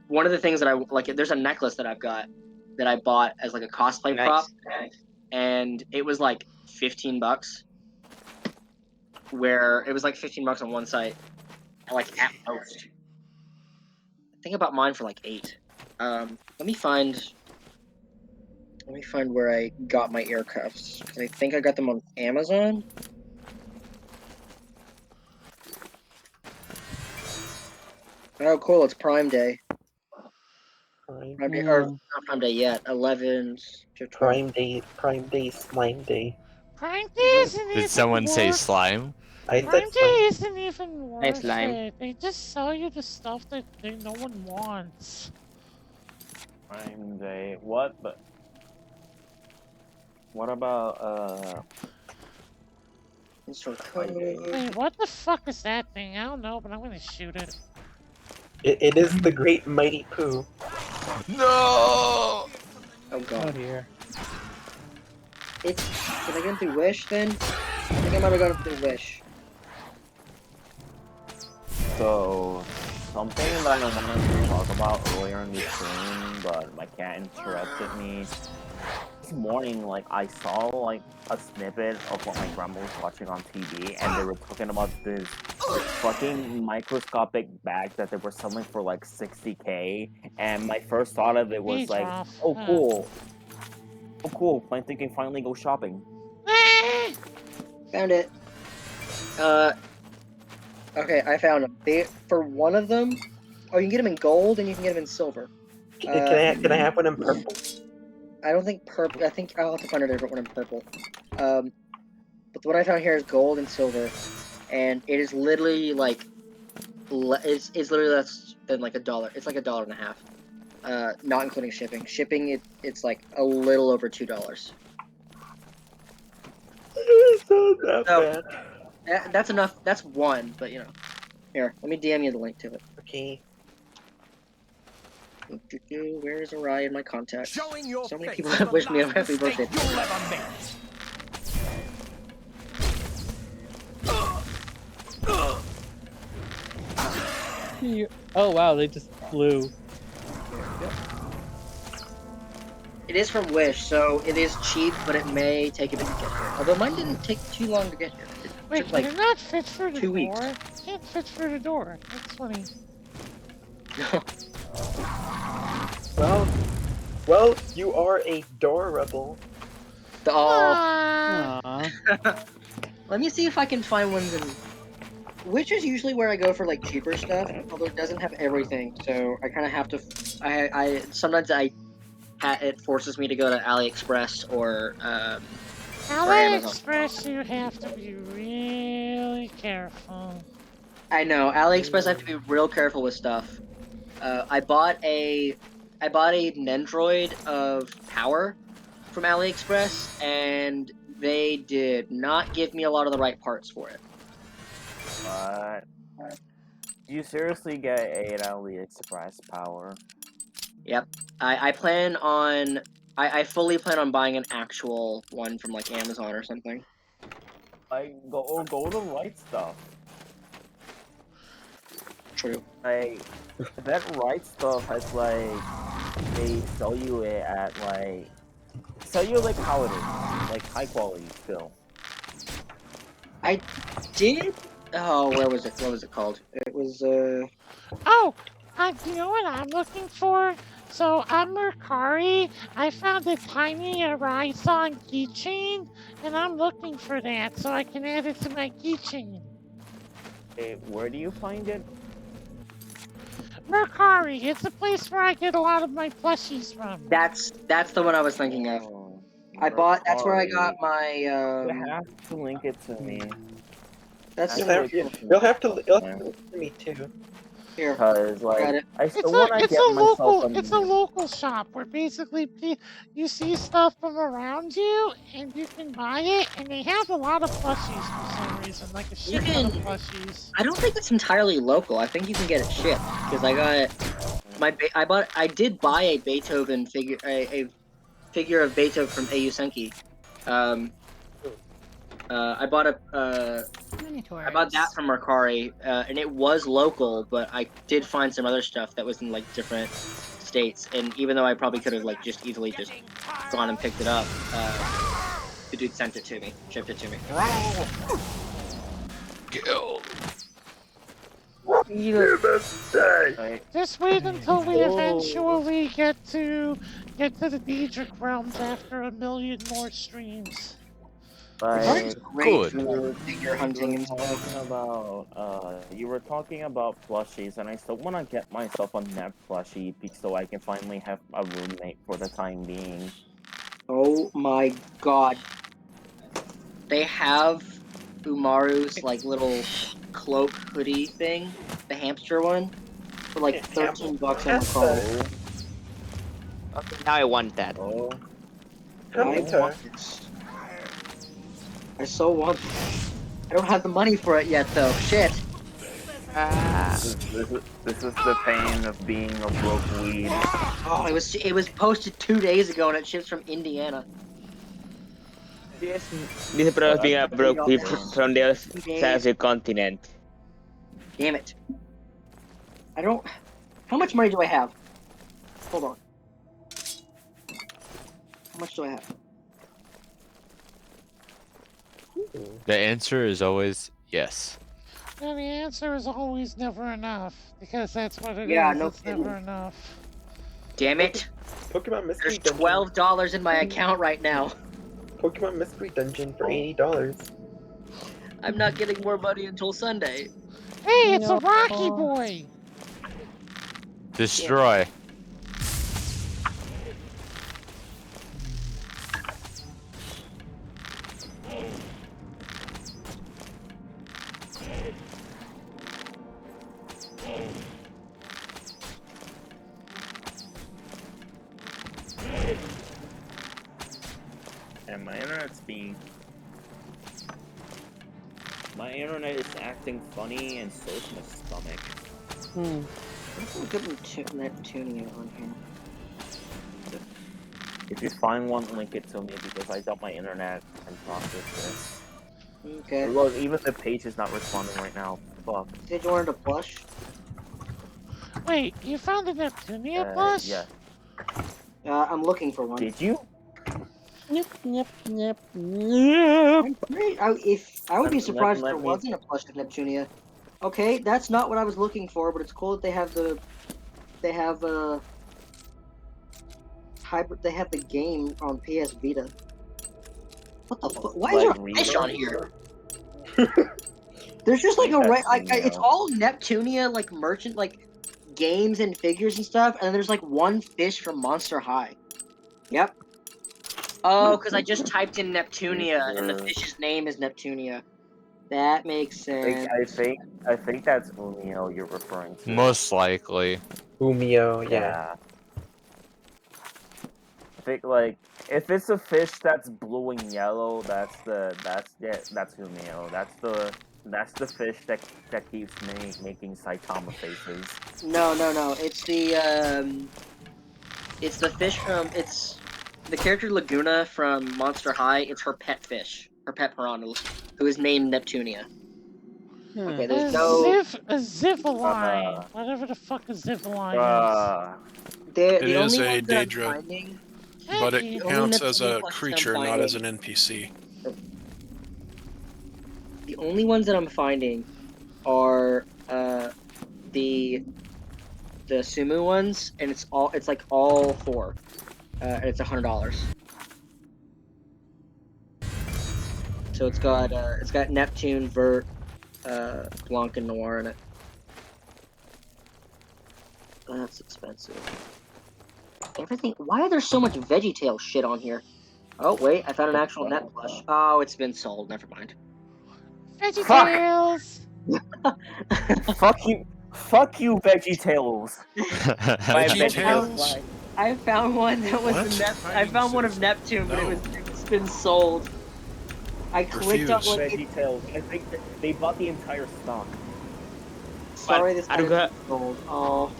one of the things that I like, there's a necklace that I've got that I bought as like a cosplay prop, and it was like $15. Where it was like $15 on one site, like at most. I think I bought mine for like $8. Let me find where I got my ear cuffs, because I think I got them on Amazon. Oh, cool! It's Prime Day. Prime Day, or not Prime Day yet. 11 to 12. Prime Day, Slime Day. Prime Day isn't even Did someone say worth- slime? I Prime said Day slime. isn't even worth slime. it. They just sell you the stuff that no one wants. Prime Day. What? But what about Wait, what the fuck is that thing? I don't know, but I'm gonna shoot it. It is the Great Mighty Pooh. No! Oh god. Oh dear. Did I get him through Wish then? I think I might have got him through Wish. So something that I wanted to talk about earlier in the stream, but my cat interrupted me. This morning, like, I saw like a snippet of what my grandma was watching on TV, and they were talking about this fucking microscopic bag that they were selling for like 60K, and my first thought of it was like, oh cool, I think I can finally go shopping. Found it. Okay, I found them. For one of them, you can get them in gold and you can get them in silver. Can I have one in purple? I don't think purple. I think I'll have to find a different one in purple. But the one I found here is gold and silver, and it is literally like, it's literally less than like $1. It's like $1.50, not including shipping. Shipping it's like a little over $2. It's not that bad. That's enough. That's one, but you know. Here, let me DM you the link to it. Okay. Where is Arai in my contacts? Showing your So many face people is have the wished me a last happy mistake birthday. you'll ever make. Oh wow, they just flew. It is from Wish, so it is cheap, but it may take a bit to get here. Although mine didn't take too long to get here. It Wait, took like can it not fit through the 2 door? weeks. It can't fit through the door. That's funny. Well, you are a door rebel. Let me see if I can find ones in. Which is usually where I go for like cheaper stuff, although it doesn't have everything, so I kind of have to. Sometimes it forces me to go to AliExpress or AliExpress, you have to be really careful. I know AliExpress. I have to be real careful with stuff. I bought a Nendroid of power from AliExpress, and they did not give me a lot of the right parts for it. What? Do you seriously get 8 AliExpress power? Yep. I plan on. I fully plan on buying an actual one from like Amazon or something. Like go to Right Stuff. True. Like that Right Stuff has like they sell you it at like how it is, like high quality still. I did. Oh, where was it? What was it called? It was Oh, you know what I'm looking for? So on Mercari, I found a tiny Horizon keychain, and I'm looking for that so I can add it to my keychain. Where do you find it? Mercari, it's a place where I get a lot of my plushies from. That's the one I was thinking of. I bought. That's where I got my. You have to link it to me. That's You'll have to link it to me too. Here, Because got like it. I still want to It's get a myself local. It's a local shop where basically you see stuff from around you and you can buy it, and they have a lot of plushies for some reason, like a shit ton of plushies. I don't think it's entirely local. I think you can get it shipped because I got I did buy a Beethoven figure, a figure of Beethoven from AU Senki. I bought I bought that from Mercari, and it was local, but I did find some other stuff that was in like different states. And even though I probably could have like just easily just gone and picked it up, the dude sent it to me, shipped it to me. Kill. Just wait until we eventually get to the Daedric realms after a million more streams. Like, great Good. figure hunting and stuff. You were talking about plushies, and I still want to get myself a net plushie so I can finally have a roommate for the time being. Oh my god. They have Umaru's like little cloak hoodie thing, the hamster one, for like $13 on Mercari. Now I want that. I want this. I so want this. I don't have the money for it yet though. Shit. This is the pain of being a broke weed. Oh, it was posted 2 days ago and it ships from Indiana. Yes, this is probably being a broke people from the other side of the continent. Damn it. I don't. How much money do I have? Hold on. How much do I have? The answer is always yes. And the answer is always never enough, because that's what it is. Yeah, no it's kidding. never enough. Damn it. Pokemon Mystery There's $12 in my account right now. Pokemon Mystery Dungeon for $80. I'm not getting more money until Sunday. Hey, it's a Rocky Boy! Destroy. And my internet's being... My internet is acting funny, and so is my stomach. What's a good Neptunia on here? If you find one, link it to me, because I doubt my internet can process this. Okay. Look, even the page is not responding right now. Fuck. Did you want a plush? Wait, you found a Neptunia plush? Yeah. I'm looking for one. Did you? Yep. I would be surprised if let there me- wasn't a plush of Neptunia. Okay, that's not what I was looking for, but it's cool that they have the hybrid. They have the game on PS Vita. What the fuck? Why is there a fish on here? There's just like it's all Neptunia like merchant like games and figures and stuff, and then there's like one fish from Monster High. Yep. Oh, because I just typed in Neptunia and the fish's name is Neptunia. That makes sense. I think that's Umio you're referring to. Most likely. Umio, yeah. I think like if it's a fish that's blue and yellow, that's Umio. That's the fish that keeps making Saitama faces. No. It's the It's the fish from it's the character Laguna from Monster High. It's her pet fish, her pet piranha, who is named Neptunia. Okay, there's no. A Zivaline. Whatever the fuck a Zivaline is. Uh, The It only is a ones that I'm Daedra, finding. but Thank it you. The only counts as Neptunia a plushies I'm creature, not as an finding- NPC. The only ones that I'm finding are the Sumu ones, and it's like all 4, and it's $100. So it's got Neptune, Vert, Blanc, and Noir in it. That's expensive. Everything. Why are there so much VeggieTale shit on here? Oh wait, I found an actual net plush. Oh, it's been sold. Never mind. VeggieTales. Fuck you, VeggieTales. VeggieTales? I found one that was What? I found one of Neptune, but it's been sold. I clicked on like VeggieTales. I think they bought the entire stock. Sorry, this I'm item's gonna. sold. Oh.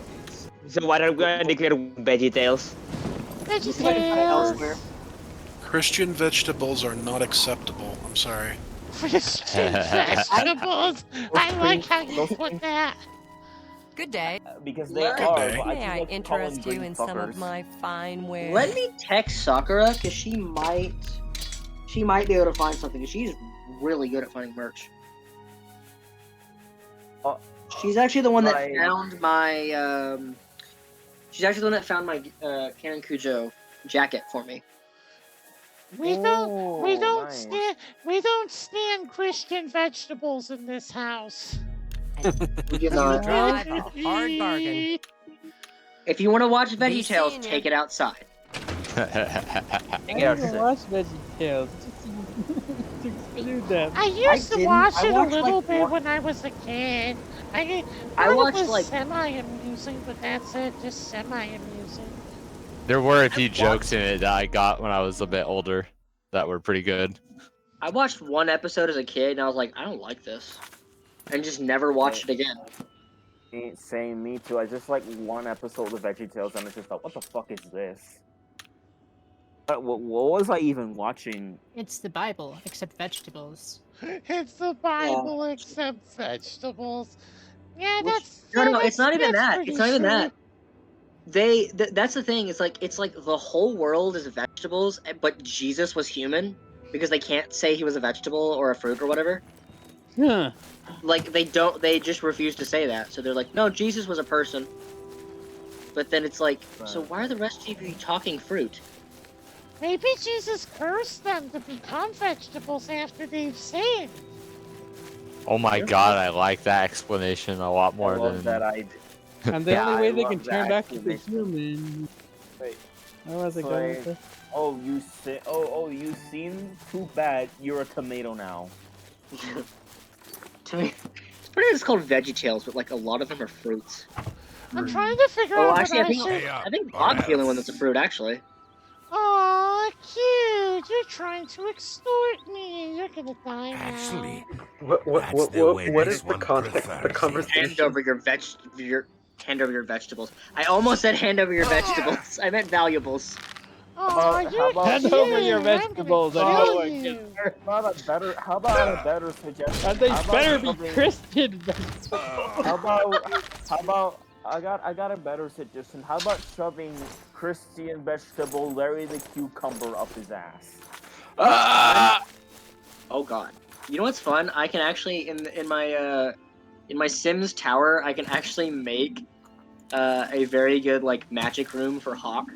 So what I'm gonna declare VeggieTales. VeggieTales. Christian vegetables are not acceptable. I'm sorry. Christian vegetables. I like how you put that. Good day. Because they Good are. day. But I May I like to call them interest you green in some of fuckers. my fine wares? Let me text Sakura, because she might be able to find something, because she's really good at finding merch. She's actually the one that found my, she's actually the one that found my, Canon Kujo jacket for me. We don't nice. stand Christian vegetables in this house. We do You not. drive a hard bargain. If you want to watch Be VeggieTales, seeing ya. take it outside. I didn't watch VeggieTales. Just exclude them. I used to didn't. watch I it a watched, little like, bit one- when I was a kid. I thought watched, it was like- semi-amusing, but that's it, just semi-amusing. There were a few jokes in it that I got when I was a bit older that were pretty good. I watched one episode as a kid, and I was like, I don't like this. And just never watched it again. Same, me too. I just like one episode of VeggieTales and I just thought, what the fuck is this? What was I even watching? It's the Bible, except vegetables. It's the Bible except vegetables. Yeah, Which- that's No, it's not even that's that. pretty It's not even true. that. That's the thing. It's like the whole world is vegetables, but Jesus was human because they can't say he was a vegetable or a fruit or whatever. Huh. Like they just refuse to say that. So they're like, no, Jesus was a person. But then it's like, so why are the rest of you talking fruit? Maybe Jesus cursed them to become vegetables after they've sinned. Oh my god, I like that explanation a lot more I love than that idea. And the Yeah, only way I they love can turn that back to the explanation. human. Wait. How was it So going I- with this? Oh, you seen? Too bad. You're a tomato now. To me, it's pretty. It's called VeggieTales, but like a lot of them are fruits. I'm trying to figure Oh, out actually, what I think should... I think Bob's the only one that's a fruit. Actually, Aw, cute! You're trying to extort me. You're gonna die now. Actually, What is the context of the conversation? hand over your vegetables. I almost said hand over your vegetables. I meant valuables. Aw, you're about- Hand cute. over your I'm gonna vegetables, I kill know I you. can- How about a better suggestion? And they How about better be something- Christian vegetables. How about I got a better suggestion. How about shoving Christian vegetable Larry the Cucumber up his ass? Oh god. You know what's fun? I can actually in my Sims tower, I can actually make a very good like magic room for Hawk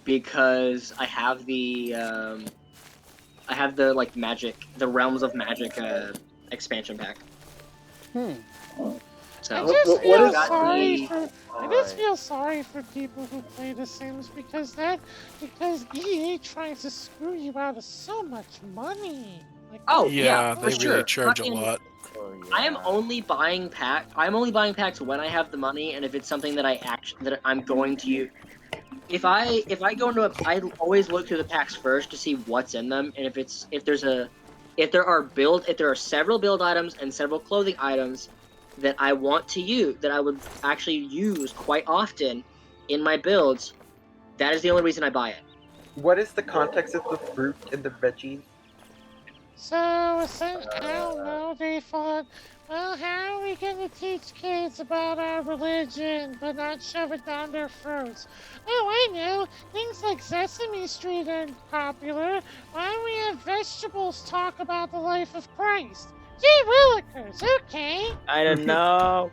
because I have the like the Realms of Magic expansion pack. So I just what feel is- sorry for. I just Alright. feel sorry for people who play The Sims because EA tries to screw you out of so much money. Like, Oh Yeah, for they really sure. charge a Fucking- lot. Oh, I am yeah. only buying packs when I have the money and if it's something that I'm going to use. If I go into I always look through the packs first to see what's in them and if there are several build items and several clothing items that I want to use that I would actually use quite often in my builds, That is the only reason I buy it. What is the context of the fruit and the veggies? So, I don't know, they thought, well, how are we going to teach kids about our religion, but not shove it down their throats? Oh, I know, things like Sesame Street are popular. Why don't we have vegetables talk about the life of Christ? Gee willikers, okay. I don't know.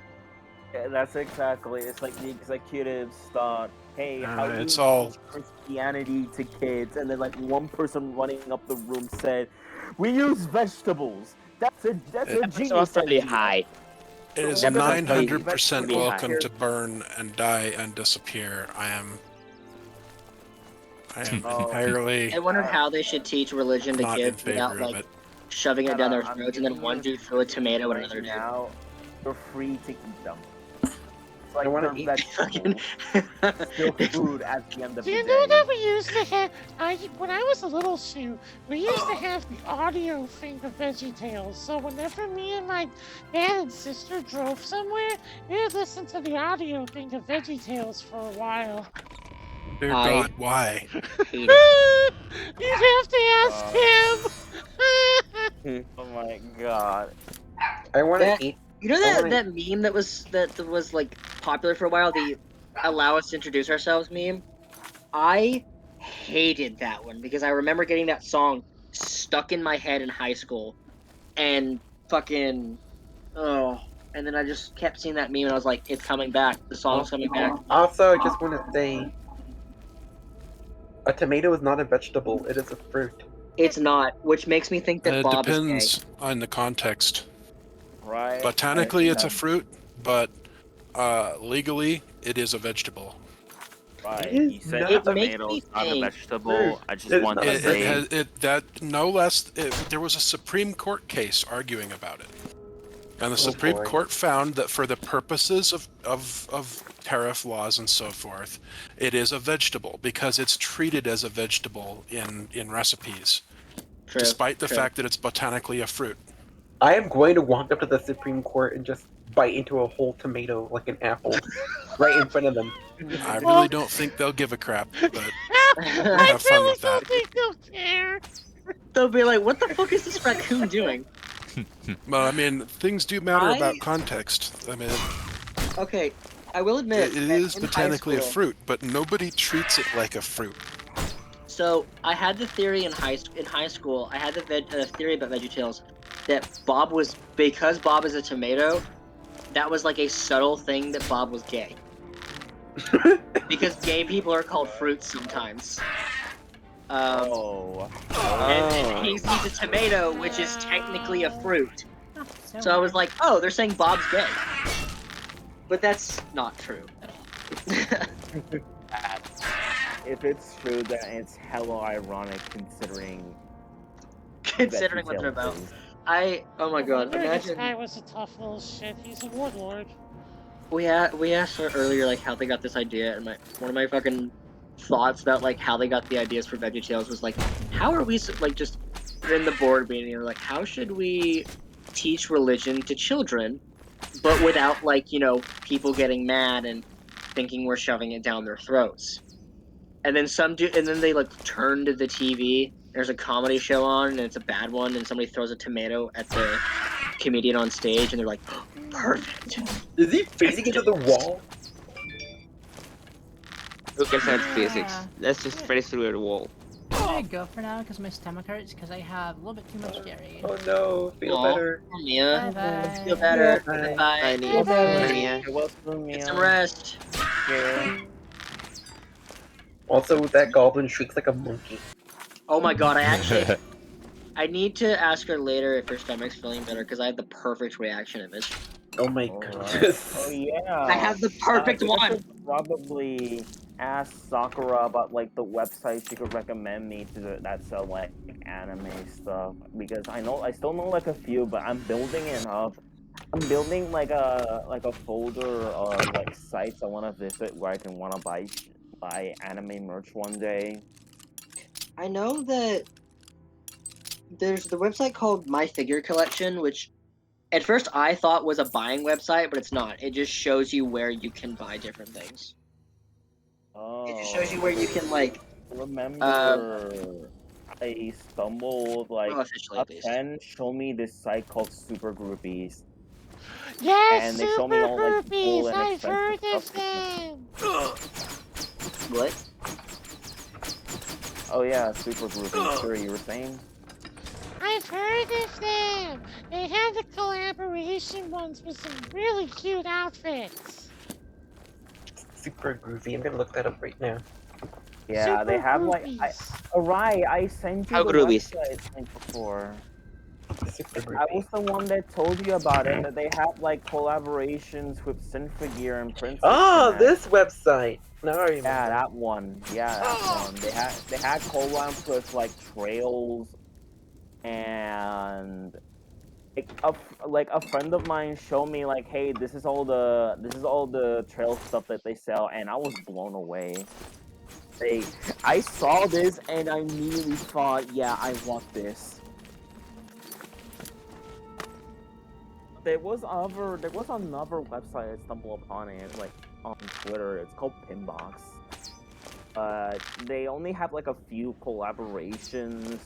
Yeah, that's exactly. It's like the executives thought, "Hey, how do you It's all teach Christianity to kids?" And then like one person running up the room said, "We use vegetables." That's a It's genius really idea. high. it is Yeah, but that's 900% really welcome high. to burn and die and disappear. I am Oh. entirely I wonder how they should teach religion to not in kids without favor of like it. shoving it down their I'm throats, and then giving one you dude throw a tomato at right another dude. now, you're free to eat them. It's like I wanna they're eat vegetables. Still food at the end of Do the you day. know that we used to have, when I was a little shoe, we used to have the audio thing of VeggieTales. So whenever me and my dad and sister drove somewhere, we would listen to the audio thing of VeggieTales for a while. Dear I God, why? hate it. You'd have to ask him. Oh my god. I want to That- eat. You know I that wanna- that meme that was like popular for a while, the "allow us to introduce ourselves" meme? I hated that one because I remember getting that song stuck in my head in high school, and fucking and then I just kept seeing that meme, and I was like, "It's coming back. The song's coming back." Also, I just want to say, a tomato is not a vegetable; it is a fruit. It's not, which makes me think that It Bob is gay. depends on the context. Right. Botanically, it's a And, fruit, but legally, it is a vegetable. right. It is He said not It the makes tomato's me not a think- vegetable. I just It's want not to a It, say. it has that no less. There was a Supreme Court case arguing about it, and the Supreme boy. Court found that for the purposes of tariff laws and so forth, it is a vegetable because it's treated as a vegetable in recipes, True, despite the true. fact that it's botanically a fruit. I am going to walk up to the Supreme Court and just bite into a whole tomato like an apple, right in front of them. I really don't think they'll give a crap, but I have fun really with that. don't think they'll care. They'll be like, "What the fuck is this raccoon doing?" Well, I mean, things do matter I- about context. I mean, Okay, I will admit it that is in high botanically a school- fruit, but nobody treats it like a fruit. So I had the theory in high school. I had the theory about VeggieTales that Bob was, because Bob is a tomato. That was like a subtle thing that Bob was gay. Because gay people are called fruits sometimes. Oh. And he's a tomato, which is technically a fruit. Oh, So I was like, oh, they're saying Bob's gay. But that's not true. If it's true, then it's hella ironic considering. Considering what they're about. VeggieTales. Oh my god, This imagine. guy was a tough little shit. He's a warlord. We asked her earlier like how they got this idea, and one of my fucking thoughts about like how they got the ideas for VeggieTales was like, how are we like just in the board meeting, like how should we teach religion to children, but without like people getting mad and thinking we're shoving it down their throats. And then they like turn to the TV. There's a comedy show on, and it's a bad one, and somebody throws a tomato at the comedian on stage, and they're like, oh, "Perfect." Is he facing into the wall? Who cares about physics? Let's just face through the wall. I'm gonna go for now because my stomach hurts because I have a little bit too much dairy. Oh no, feel Aw, better. Mia, Bye-bye. feel better. Bye. Bye. Mia. It was for me. Get some rest. Also, that goblin shrieks like a monkey. Oh my god, I need to ask her later if her stomach's feeling better because I have the perfect reaction image. Oh my goodness. Oh yeah. I have the perfect I one. should probably ask Sakura about like the website she could recommend me to that sell like anime stuff because I still know like a few, but I'm building it up. I'm building like a folder of like sites I want to visit where I can want to buy anime merch one day. I know that there's the website called My Figure Collection, which at first I thought was a buying website, but it's not. It just shows you where you can buy different things. Oh. It just shows you where you can like. Remember, I stumbled like Officially, a at least. friend showed me this site called Super Groupies. Yes, And they show super me all like cool groupies. and I've expensive heard of stuff. them. What? Oh yeah, super groupies. Sure, you were saying? I've heard of them. They had the collaboration ones with some really cute outfits. Super groovy. I'm gonna look that up right now. Yeah, Super they have like Arai, I sent you How the groupies? website link before. Super I groovy. was the one that told you about it. That they have like collaborations with Symphogear and Princess. Ah, Connect. this website. Now I remember. Yeah, that one. Yeah, that one. They had collabs with like Trails and like a friend of mine showed me like, hey, this is all the trail stuff that they sell, and I was blown away. I saw this and I immediately thought, yeah, I want this. There was another website I stumbled upon it, like on Twitter. It's called Pinbox. They only have like a few collaborations.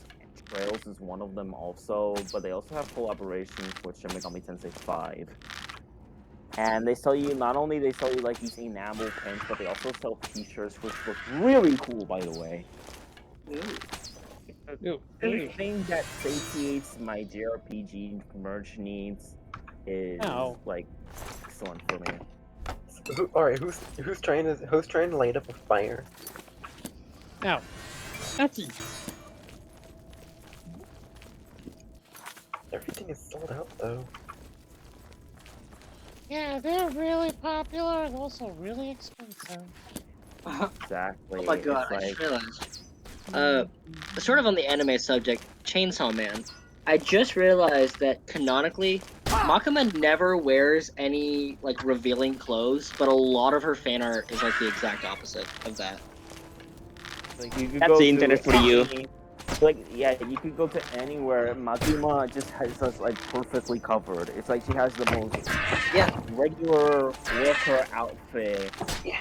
Trails is one of them also, but they also have collaborations with Shin Megami Tensei 5. And they sell you like these enamel pins, but they also sell t-shirts, which look really cool, by the way. Anything that satiates my JRPG merch needs is like excellent for me. Alright, who's trying to light up a fire? Ow. Ouchie. Everything is sold out though. Yeah, they're really popular and also really expensive. Exactly. Oh my god, I just realized. Sort of on the anime subject, Chainsaw Man. I just realized that canonically, Makima never wears any like revealing clothes, but a lot of her fan art is like the exact opposite of that. Like you could That's go the to internet for you. Like yeah, you could go to anywhere. Makima just has us like perfectly covered. It's like she has the most regular worker outfit,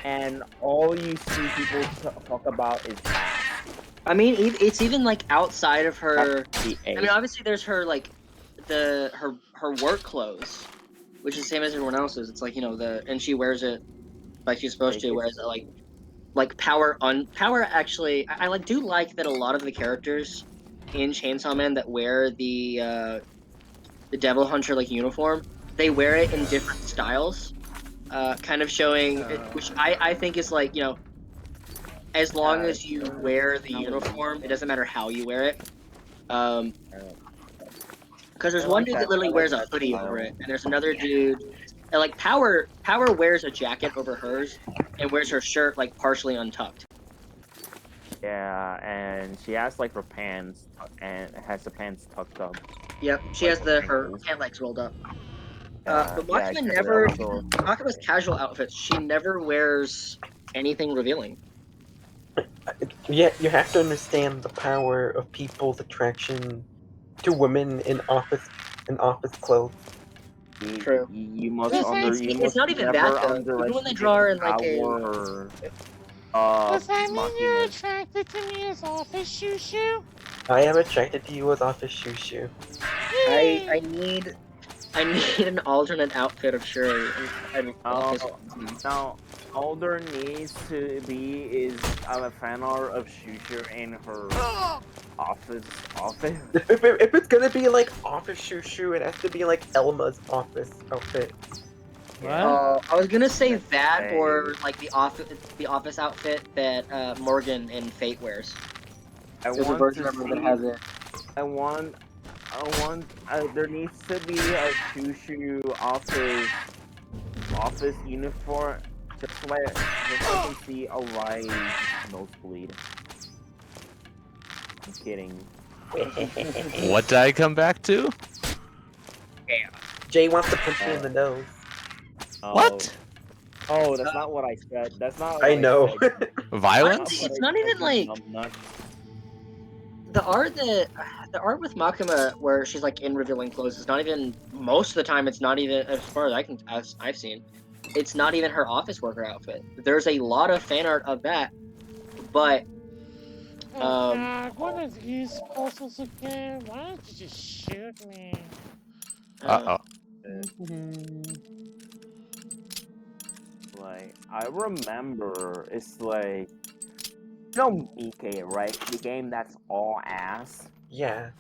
and all you see people talk about is ass. I mean, it's even like outside of her. I mean, obviously there's her like her work clothes, which is the same as everyone else's. It's like, you know, and she wears it like she's supposed to. Whereas like power actually, I like do like that a lot of the characters in Chainsaw Man that wear the Devil Hunter like uniform, they wear it in different styles, kind of showing which I think is like, you know, as long as you wear the uniform, it doesn't matter how you wear it. Because there's one dude that literally wears a hoodie over it, and there's another dude, and like Power wears a jacket over hers, and wears her shirt like partially untucked. Yeah, and she has like her pants and has the pants tucked up. Yep, she has her pant legs rolled up. But Makima never. Makima's casual outfits, she never wears anything revealing. Yeah, you have to understand the power of people's attraction to women in office clothes. True. You must It's not even that though. Even when they draw her in like Does that mean you're attracted to me as office shoo-shoo? I am attracted to you as office shoo-shoo. I need an alternate outfit of Shuri. Now, all there needs to be is a fan art of Shushu in her office. If it's gonna be like office shoo-shoo, it has to be like Elma's office outfit. I was gonna say that, or like the office outfit that Morgan in Fate wears. There's a version of her that has it. There needs to be a Shushu office uniform, just so I can see a right nosebleed. I'm kidding. What did I come back to? Jay wants to punch me in the nose. What? Oh, that's not what I said. That's not. What I know. said. Violence? It's not even like the art with Makima where she's like in revealing clothes is not even, most of the time it's not even, as far as I've seen, it's not even her office worker outfit. There's a lot of fan art of that, but Oh God, what are these puzzles again? Why don't you just shoot me? Uh-oh. Like, I remember, it's like, you know Miike, right? The game that's all ass. Yeah.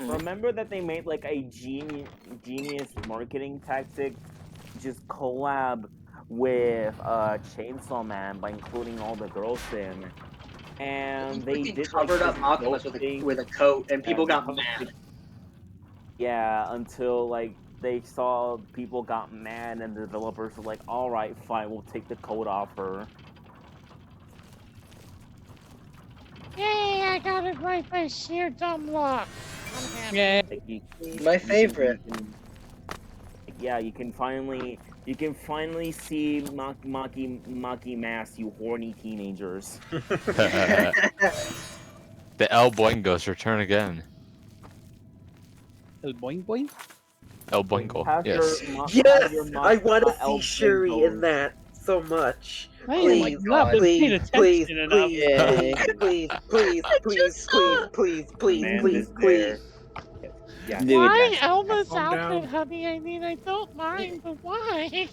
Remember that they made like a genius marketing tactic, just collab with Chainsaw Man by including all the girls in, and they freaking did like covered this up Makimas with a coat, and people got mad. Yeah, until like they saw people got mad, and the developers were like, "All right, fine, we'll take the coat off her." Yay, I got it right by sheer dumb luck. I'm happy. Yeah. Like, My favorite. Yeah, you can finally see Maki Mass, you horny teenagers. The El Boingos return again. El boing boing? El Boingo, Have yes. Yes, your I want to El see Shuri in Boingos. that so much. I Please, have not been paying please, please, attention enough. please, please, please, please, please, please, please, Amanda's please, there. please. Yeah, Do it, Why Max. Elma's Calm outfit, down. honey? I mean, I don't mind, but why?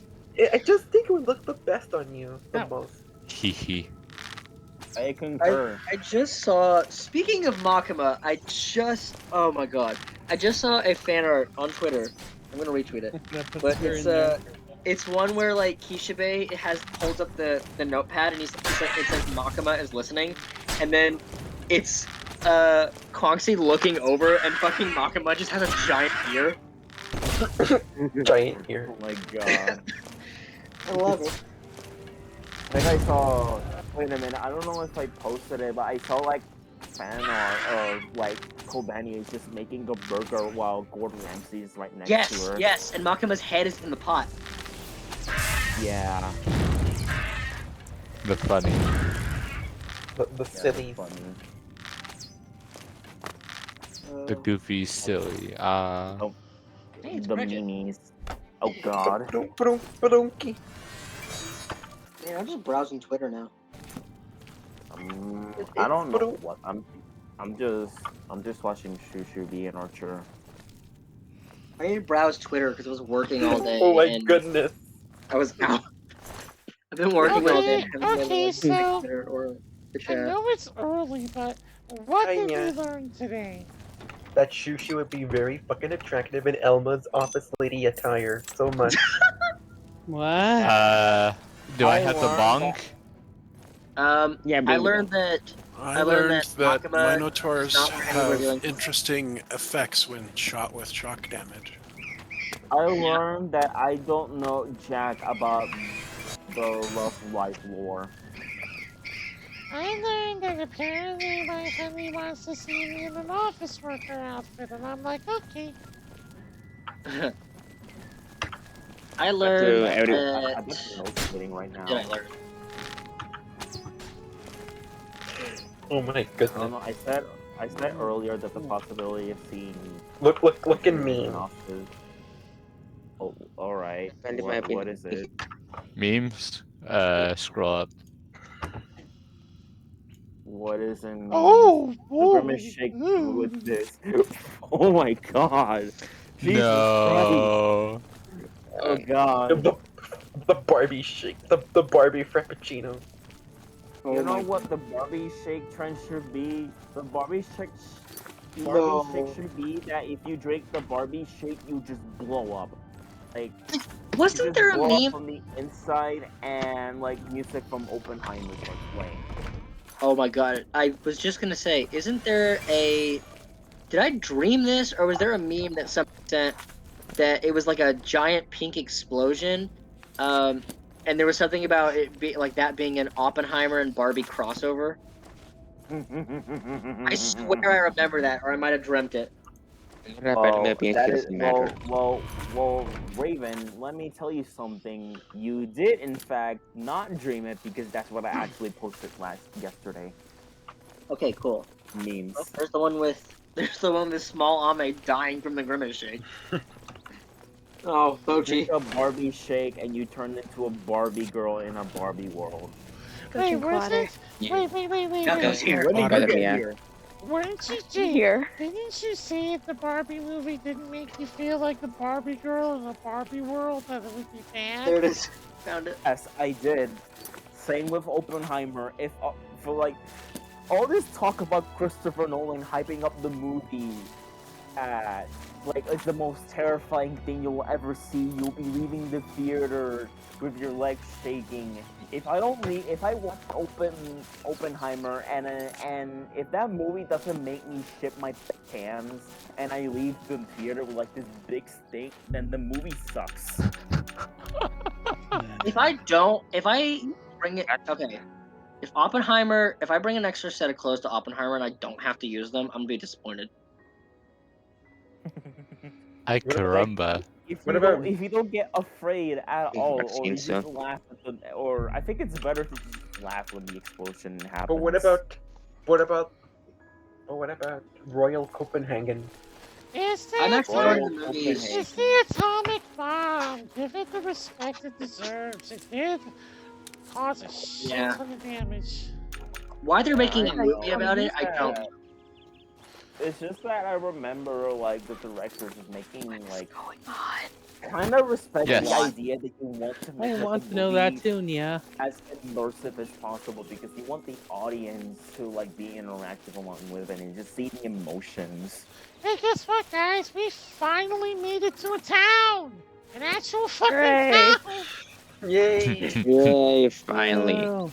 I just think it would look the best on you the most. Hee hee. I concur. I just saw. Speaking of Makima, oh my god, I just saw a fan art on Twitter. I'm gonna retweet it, but it's one where like Kishibe holds up the notepad and it says Makima is listening, and then it's Conxie looking over and fucking Makima just has a giant ear. Giant ear. Oh my god. I love it. I think I saw. Wait a minute. I don't know if I posted it, but I saw like fan art of like Kobani is just making a burger while Gordon Ramsay is right next to her. Yes, and Makima's head is in the pot. Yeah. The funny. The silly. The goofy, silly. Hey, it's The Bridget. memes. Oh god. Man, I'm just browsing Twitter now. I don't know what I'm just watching Shushu be an archer. I need to browse Twitter because I was working all day. Oh my and goodness. I was out. I've been working all day. Okay, so Twitter or the I chat. know it's early, but what did Anya. we learn today? That Shushu would be very fucking attractive in Elma's office lady attire. So much. What? Do I have the bonk? Yeah, I learned that. I learned that Makima Minotaurs does not wear any revealing have interesting effects when shot with shock damage. I learned that I don't know jack about the Love Life lore. I learned that apparently my honey wants to see me in an office worker outfit, and I'm like, okay. I learned I'm that. just note-taking right now. Did I learn? Oh my I goodness. don't know. I said earlier that the possibility of seeing Look in me. Oh, all right. Well, if I have What been- is it? Memes? Scroll up. What is in? Oh, The Grimace shake with this. Oh my god. Jesus No. Christ. Oh god. The Barbie shake. The Barbie frappuccino. You know what the Barbie shake trend should be? The Barbie shake should be that if you drink the Barbie shake, you just blow up. Like, wasn't there a meme from the inside and like music from Oppenheimer starts playing? Oh my god! I was just gonna say, isn't there a? Did I dream this, or was there a meme that someone sent that it was like a giant pink explosion, and there was something about it being an Oppenheimer and Barbie crossover? I swear I remember that, or I might have dreamt it. Well, Raven, let me tell you something. You did, in fact, not dream it because that's what I actually posted yesterday. Okay, cool. Memes. Oh, there's the one with small Ame dying from the Grimace shake. Oh, Drink Bochi. a Barbie shake and you turn into a Barbie girl in a Barbie world. Wait, was it? Yeah. Wait. Yucco's here. When did Water. you get Yeah. here? Weren't you I'm here. Didn't you say the Barbie movie didn't make you feel like the Barbie girl in the Barbie world, that it would be bad? There it is. Found it. Yes, I did. Same with Oppenheimer. If for like all this talk about Christopher Nolan hyping up the movie, like it's the most terrifying thing you'll ever see. You'll be leaving the theater with your legs shaking. If I watch Oppenheimer and if that movie doesn't make me shit my pants and I leave the theater with like this big stink, then the movie sucks. If I bring it, okay. If I bring an extra set of clothes to Oppenheimer and I don't have to use them, I'm gonna be disappointed. Ay caramba. If What you about- if you don't get afraid at all, I've or seen you just so. laugh at the, or I think it's better to just laugh when the explosion happens. But what about Royal Copenhagen? It's the I'm actually Royal going to the movies. Copenhagen. It's the atomic bomb. Give it the respect it deserves. It did cause a shit Yeah. ton of damage. Why they're making a I movie know. about it, I don't. It's just that I remember like the director just making like Going on. kind of respect Yes. the idea that you want to make I like, want the to know that movie too, Nia. as immersive as possible because you want the audience to like be interactive along with it and just see the emotions. Hey, guess what, guys? We finally made it to a town. An actual fucking Hooray. town. Yay! Yay, finally. Oh.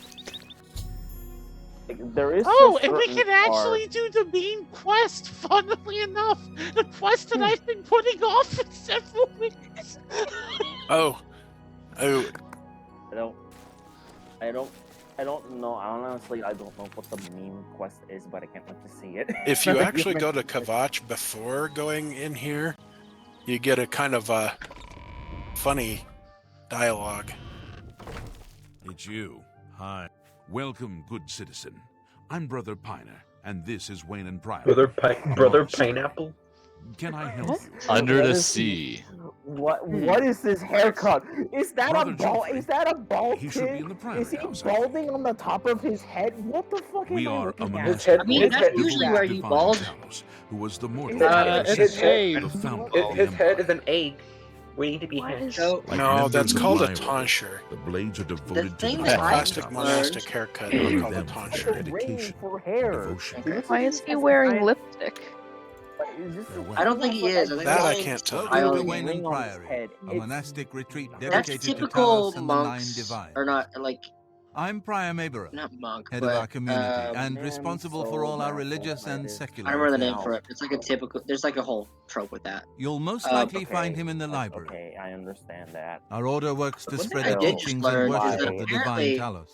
Like, there is Oh, a and we certain can actually do the main quest. Funnily enough, the quest that I've been putting off for several weeks. Oh. Oh. I don't know. Honestly, I don't know what the main quest is, but I can't wait to see it. If you actually go to Kvatch before going in here, you get a kind of a funny dialogue. It's you. Hi. Welcome, good citizen. I'm Brother Piner, and this is Wayne and Pryor. Brother Pineapple. Can I help you? Under What the is sea. What is this haircut? Is that Brother a bald? Joffrey. Is that a bald He should be kid? in the primary Is he house, I think. balding on the top of his head? What the fuck We am I are a looking at? monastic I mean, order that's devoted usually to where he divine bald. Talos, who was the mortal His ancestor head- it's shaved. the founder of His the head empire. is an egg waiting to be What hatched. is... So Like No, members that's of called a my order, tonsure. The blades are devoted to thing the that divine I Plastic Talos. monastic haircut Honor called a them for tonsure. their dedication, for hair. devotion, This Why is is he just wearing kind- lipstick? Is this Farewell. I don't think he is. I think That I he's can't tell. I Welcome to only- Wayne and ring on his Priory, head. a It's- monastic retreat That's dedicated to typical Talos and the Nine monks, Divines. or not like I'm Prior Mabera, not monk, head but of our community, and man, responsible so for all our bad religious and already. secular I remember the name affairs. for it. It's like a typical. There's like a whole trope with that. You'll most Okay, likely find him in the library. Okay, I understand that. Our order works to One thing spread I the did teachings learn and is worship that of the divine apparently- Talos.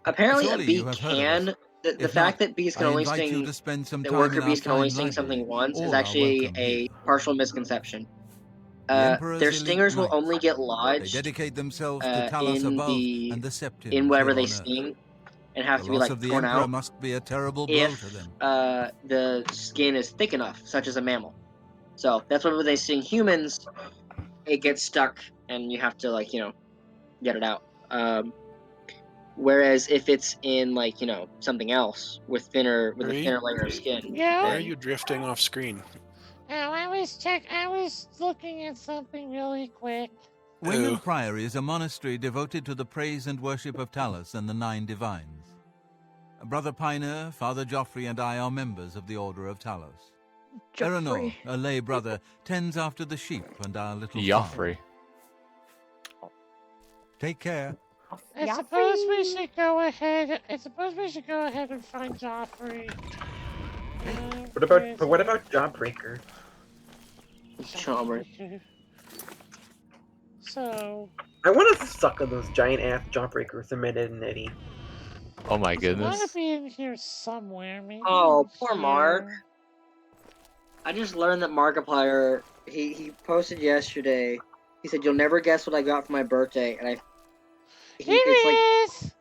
Apparently, a Surely bee you have heard of can. us. The If fact not, that bees I can only invite you sting. to spend some The time worker in our bees can only fine sting something library. once is All are actually welcome a here. partial misconception. Emperor's Their elite stingers will knights. only get They lodged dedicate themselves to Talos in above the and the Septim in wherever here they on Earth. sting and have The to be loss like of the torn Emperor out must be a terrible blow if to them. the skin is thick enough, such as a mammal. So that's why when they sting humans, it gets stuck and you have to get it out. Whereas if it's in something else with a thinner layer of skin, Yeah. Why are then you drifting off screen? Oh, I was looking at something really quick. Wayland Priory is a monastery devoted to the praise and worship of Talos and the Nine Divines. Brother Piner, Father Joffrey, and I are members of the Order of Talos. Eleanor, Joffrey. a lay brother, tends after the sheep and our little farm. Joffrey. Take care. I suppose we should go ahead. And find Joffrey. What about Jawbreaker? Jawbreaker. So. I want to suck on those giant ass Jawbreakers cemented in Eddie. Oh my I want goodness. to be in here somewhere. Maybe. Oh, in poor here. Mark. I just learned that Markiplier, he posted yesterday. He said, "You'll never guess what I got for my birthday," and Here it's is.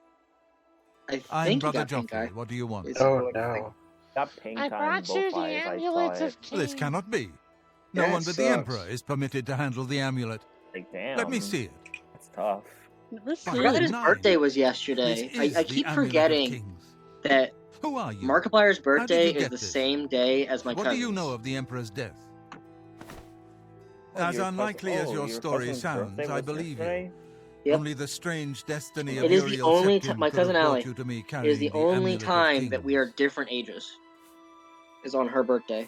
I I'm think he Brother got pink eye. Joffrey. What do you want? It's- Oh no. Got pink I eye in brought both you the eyes, I amulet saw of it. King. This cannot be. No That one but the sucks. Emperor is permitted to handle the amulet. Like, damn. Let me see it. That's tough. I forgot that his birthday was yesterday. I keep forgetting that Who are you? Markiplier's birthday you is get the this? same day as my What cousin's. do you know of the Emperor's death? Oh, As your unlikely as your story cousin's sounds, birthday I was believe yesterday? you. Yep. Only the strange destiny of It is the Uriel only Septim my could cousin have brought Allie. you to me It carrying is the the only Amulet of time that we are Kings. different ages. Is on her birthday.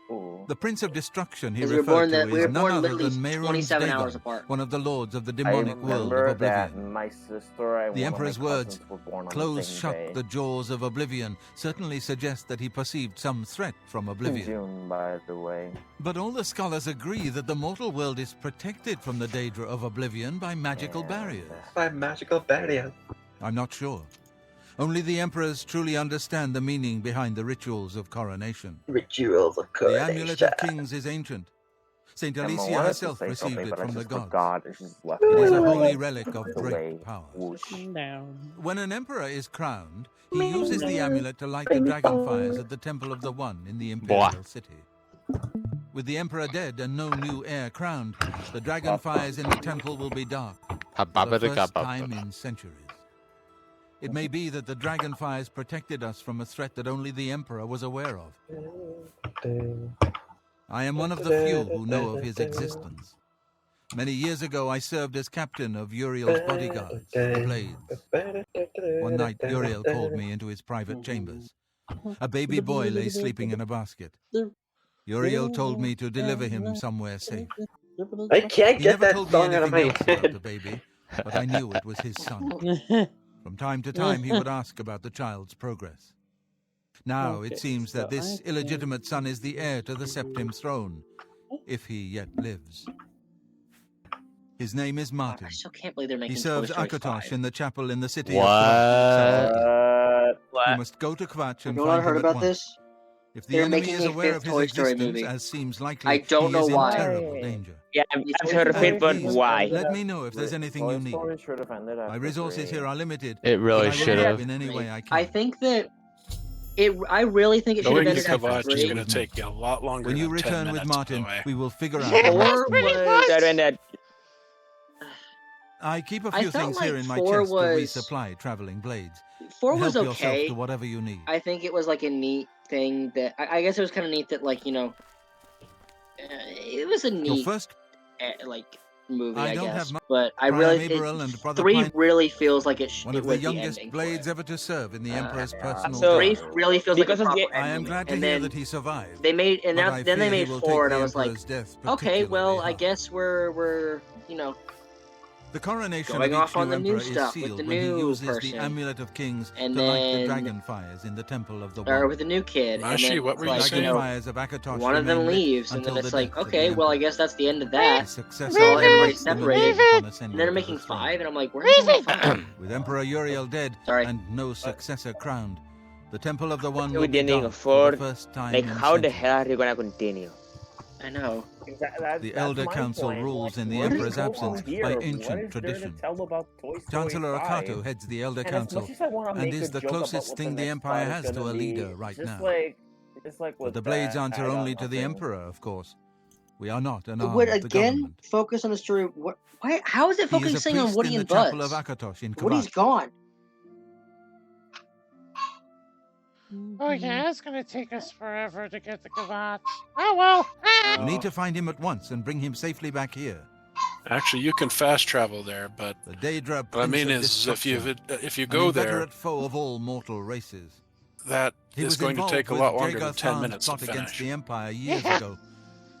Ooh. The Prince of Destruction he Because we were referred born to that we is were none born other literally than Mehrunes 27 hours Dagon, apart. one of the lords of the I demonic world of remember that Oblivion. my sister and The one Emperor's of my words, cousins were born on the "Close same shut day. the jaws of Oblivion," certainly suggest that he perceived some threat from In Oblivion. June, by the way. But all the scholars agree that the mortal world is protected from the danger of Oblivion by magical And, barriers. By magical barriers. I'm not sure. Only the emperors truly understand the meaning behind the rituals of coronation. Rituals of The coronation. Amulet of Kings is ancient. Saint Emma Alicia wanted to herself say received something, it but I from the just gods. forgot. She just left It is my a mind. holy relic of The way, great power. whoosh. Down. When an emperor is crowned, he uses the amulet to light the dragon fires at the Temple of the One in the Imperial City. With the emperor dead and no new heir crowned, the dragon fires in the temple will be dark for the first time in centuries. It may be that the dragon fires protected us from a threat that only the emperor was aware of. I am one of the few who know of his existence. Many years ago, I served as captain of Uriel's bodyguards, the Blades. One night, Uriel called me into his private chambers. A baby boy lay sleeping in a basket. Uriel told me to deliver him somewhere safe. I can't He get never that told me song out of anything my else about the head. baby, but I knew it was his son. From time to time, he would ask about the child's progress. Now it seems that this illegitimate son is the heir to the Septim throne, if he yet lives. His name is Martin. I still can't believe they're making He serves Toy Story Akatosh 5. in the chapel in the city of Kvatch. You must go to Kvatch and You know what I find heard him at about once. this? If the They're enemy making is a aware fifth of his Toy Story existence, movie. as seems likely, I don't he know is why. in terrible danger. Yeah, I've heard of it, but Please, why? let me know if there's anything you need. My resources here are limited. It really but I will should help have. in any way I can. I think that I really think it should have Going to ended after Kvatch is 3. going to take you a lot longer When you than 10 return minutes, with Martin, by the way. we will figure out. Yeah, how Four much pretty was. much. I keep a I few felt things like here in my 4 chest was- to resupply traveling blades. 4 Help was yourself okay. to whatever you need. I think it was like a neat thing that I guess it was kind of neat that it was a Your neat first, movie, I I don't guess. have mu- But I Priam really Averil and Brother 3 Pine- really feels like it one it of the was the youngest ending for blades it. ever to serve in the Emperor's personal So- 3 guard. really feels like a Because of proper the- I am ending. glad to and hear then that he survived. they made and but now, I then they fear he made will 4 take and I the was like, Emperor's death okay, well, particularly I hard. guess we're The coronation going of off each on new the new emperor is stuff with sealed the when he new uses person. the Amulet of Kings And to light the then- dragon fires in the Temple of the or One. with the new kid. Mashi, and then what it's were you like, saying? Dragon know, fires of Akatosh one of them remain lit leaves, and then until it's the like, death of okay, the well, I Emperor. guess that's the end of that. His successor So will everybody's light the new separated. moon upon And ascending then they're to the making throne. 5, and I'm like, where are they going with 5? With Emperor Uriel dead Sorry. and no successor crowned, the Temple of the One With will be the ending dark of for the 4, first time like, in how the centuries. hell are you gonna continue? I know. The Elder Council rules in the Emperor's absence by ancient tradition. Chancellor Akato heads the Elder Council and is the closest thing the Empire has to a leader right now. But the Blades answer only to the Emperor, of course. We are not an arm Would of the again government. focus on the story? What? Why? How is it He is a focusing on priest Woody in the and Chapel Buzz? of Akatosh in Woody's Kvatch. gone. Oh yeah, it's gonna take us forever to get the Kvatch. Oh well. We need to find him at once and bring him safely back here. Actually, you can fast travel there, but The Daedra what I Prince mean of is if you an go there, inveterate foe of all mortal races. that He is was going to involved take a with lot longer than Jagoth 10 Khan's minutes to plot against finish. the Empire years ago.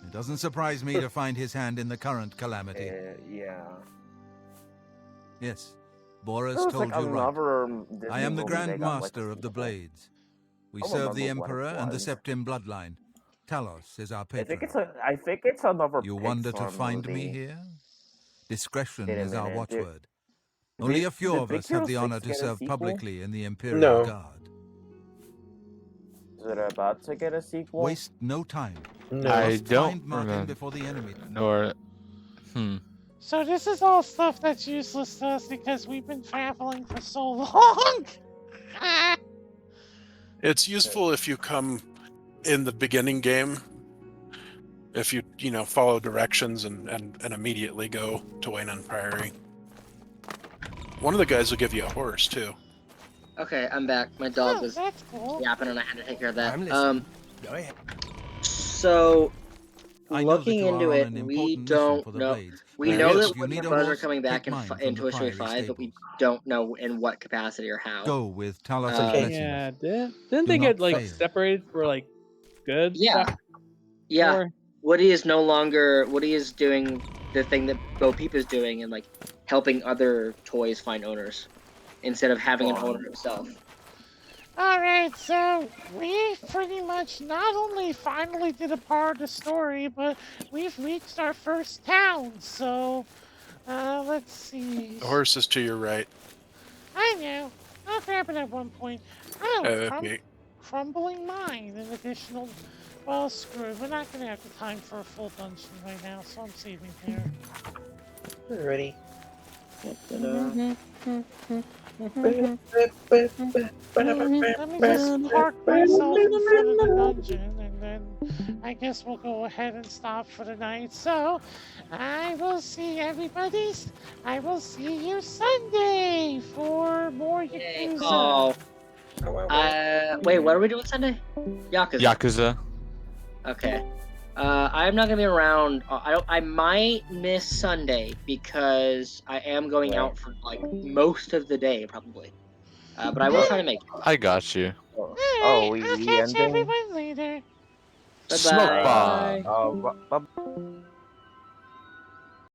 It doesn't surprise me to find his hand in the current calamity. Yeah. Yes, Boris There was, told like, you right. another Disney I am the movie Grand they got, like, Master a of the sequel. Blades. We I don't serve the remember what it Emperor and the was. Septim bloodline. Talos is our I think patron. it's another. You wonder to Pixar find movie. me here? Discretion Wait a is our minute, watchword. Only a few did of Big us have the Hero honor 6 to get a serve sequel? publicly in the Imperial No. Guard. Is it about to get a sequel? Waste no time. No. I Must don't find Martin remember. before the enemy. Nor. So this is all stuff that's useless to us because we've been traveling for so long. It's useful if you come in the beginning game, if you follow directions and immediately go to Wayne Priory. One of the guys will give you a horse too. Okay, I'm back. My dog was that's cool. yapping, and I had to take care of that. I'm listening. Go ahead. So, I know that looking you are into on it, an we important mission don't for the know. Blades. We It know is. that If you Woody need and a Buzz are horse, coming back pick in, mine in from the Toy Story Priory 5, but we stables. don't know in what capacity or how. Go with Talos' Okay. blessings. Yeah, didn't Do they get not like fail. separated for like good Yeah, stuff? yeah. Or Woody is no longer. Woody is doing the thing that Bo Peep is doing, and like helping other toys find owners instead of having an owner himself. Alright, so we pretty much not only finally did a part of the story, but we've reached our first town, so let's see. The horse is to your right. I know. I'll grab it at one point. Oh, Okay. crumbling mine, an additional. Well, screw it. We're not gonna have the time for a full dungeon right now, so I'm saving there. Alrighty. Let me just park myself in front of the dungeon, and then I guess we'll go ahead and stop for the night. So, I will see everybody's. I will see you Sunday for more Yakuza. Oh. Wait, what are we doing Sunday? Yakuza. Yakuza. Okay. I'm not gonna be around. I might miss Sunday because I am going out for like most of the day, probably. But I will try to make it. I got you. Oh, I'll catch everyone later. Bye Smoke bye. bomb. bye. bye.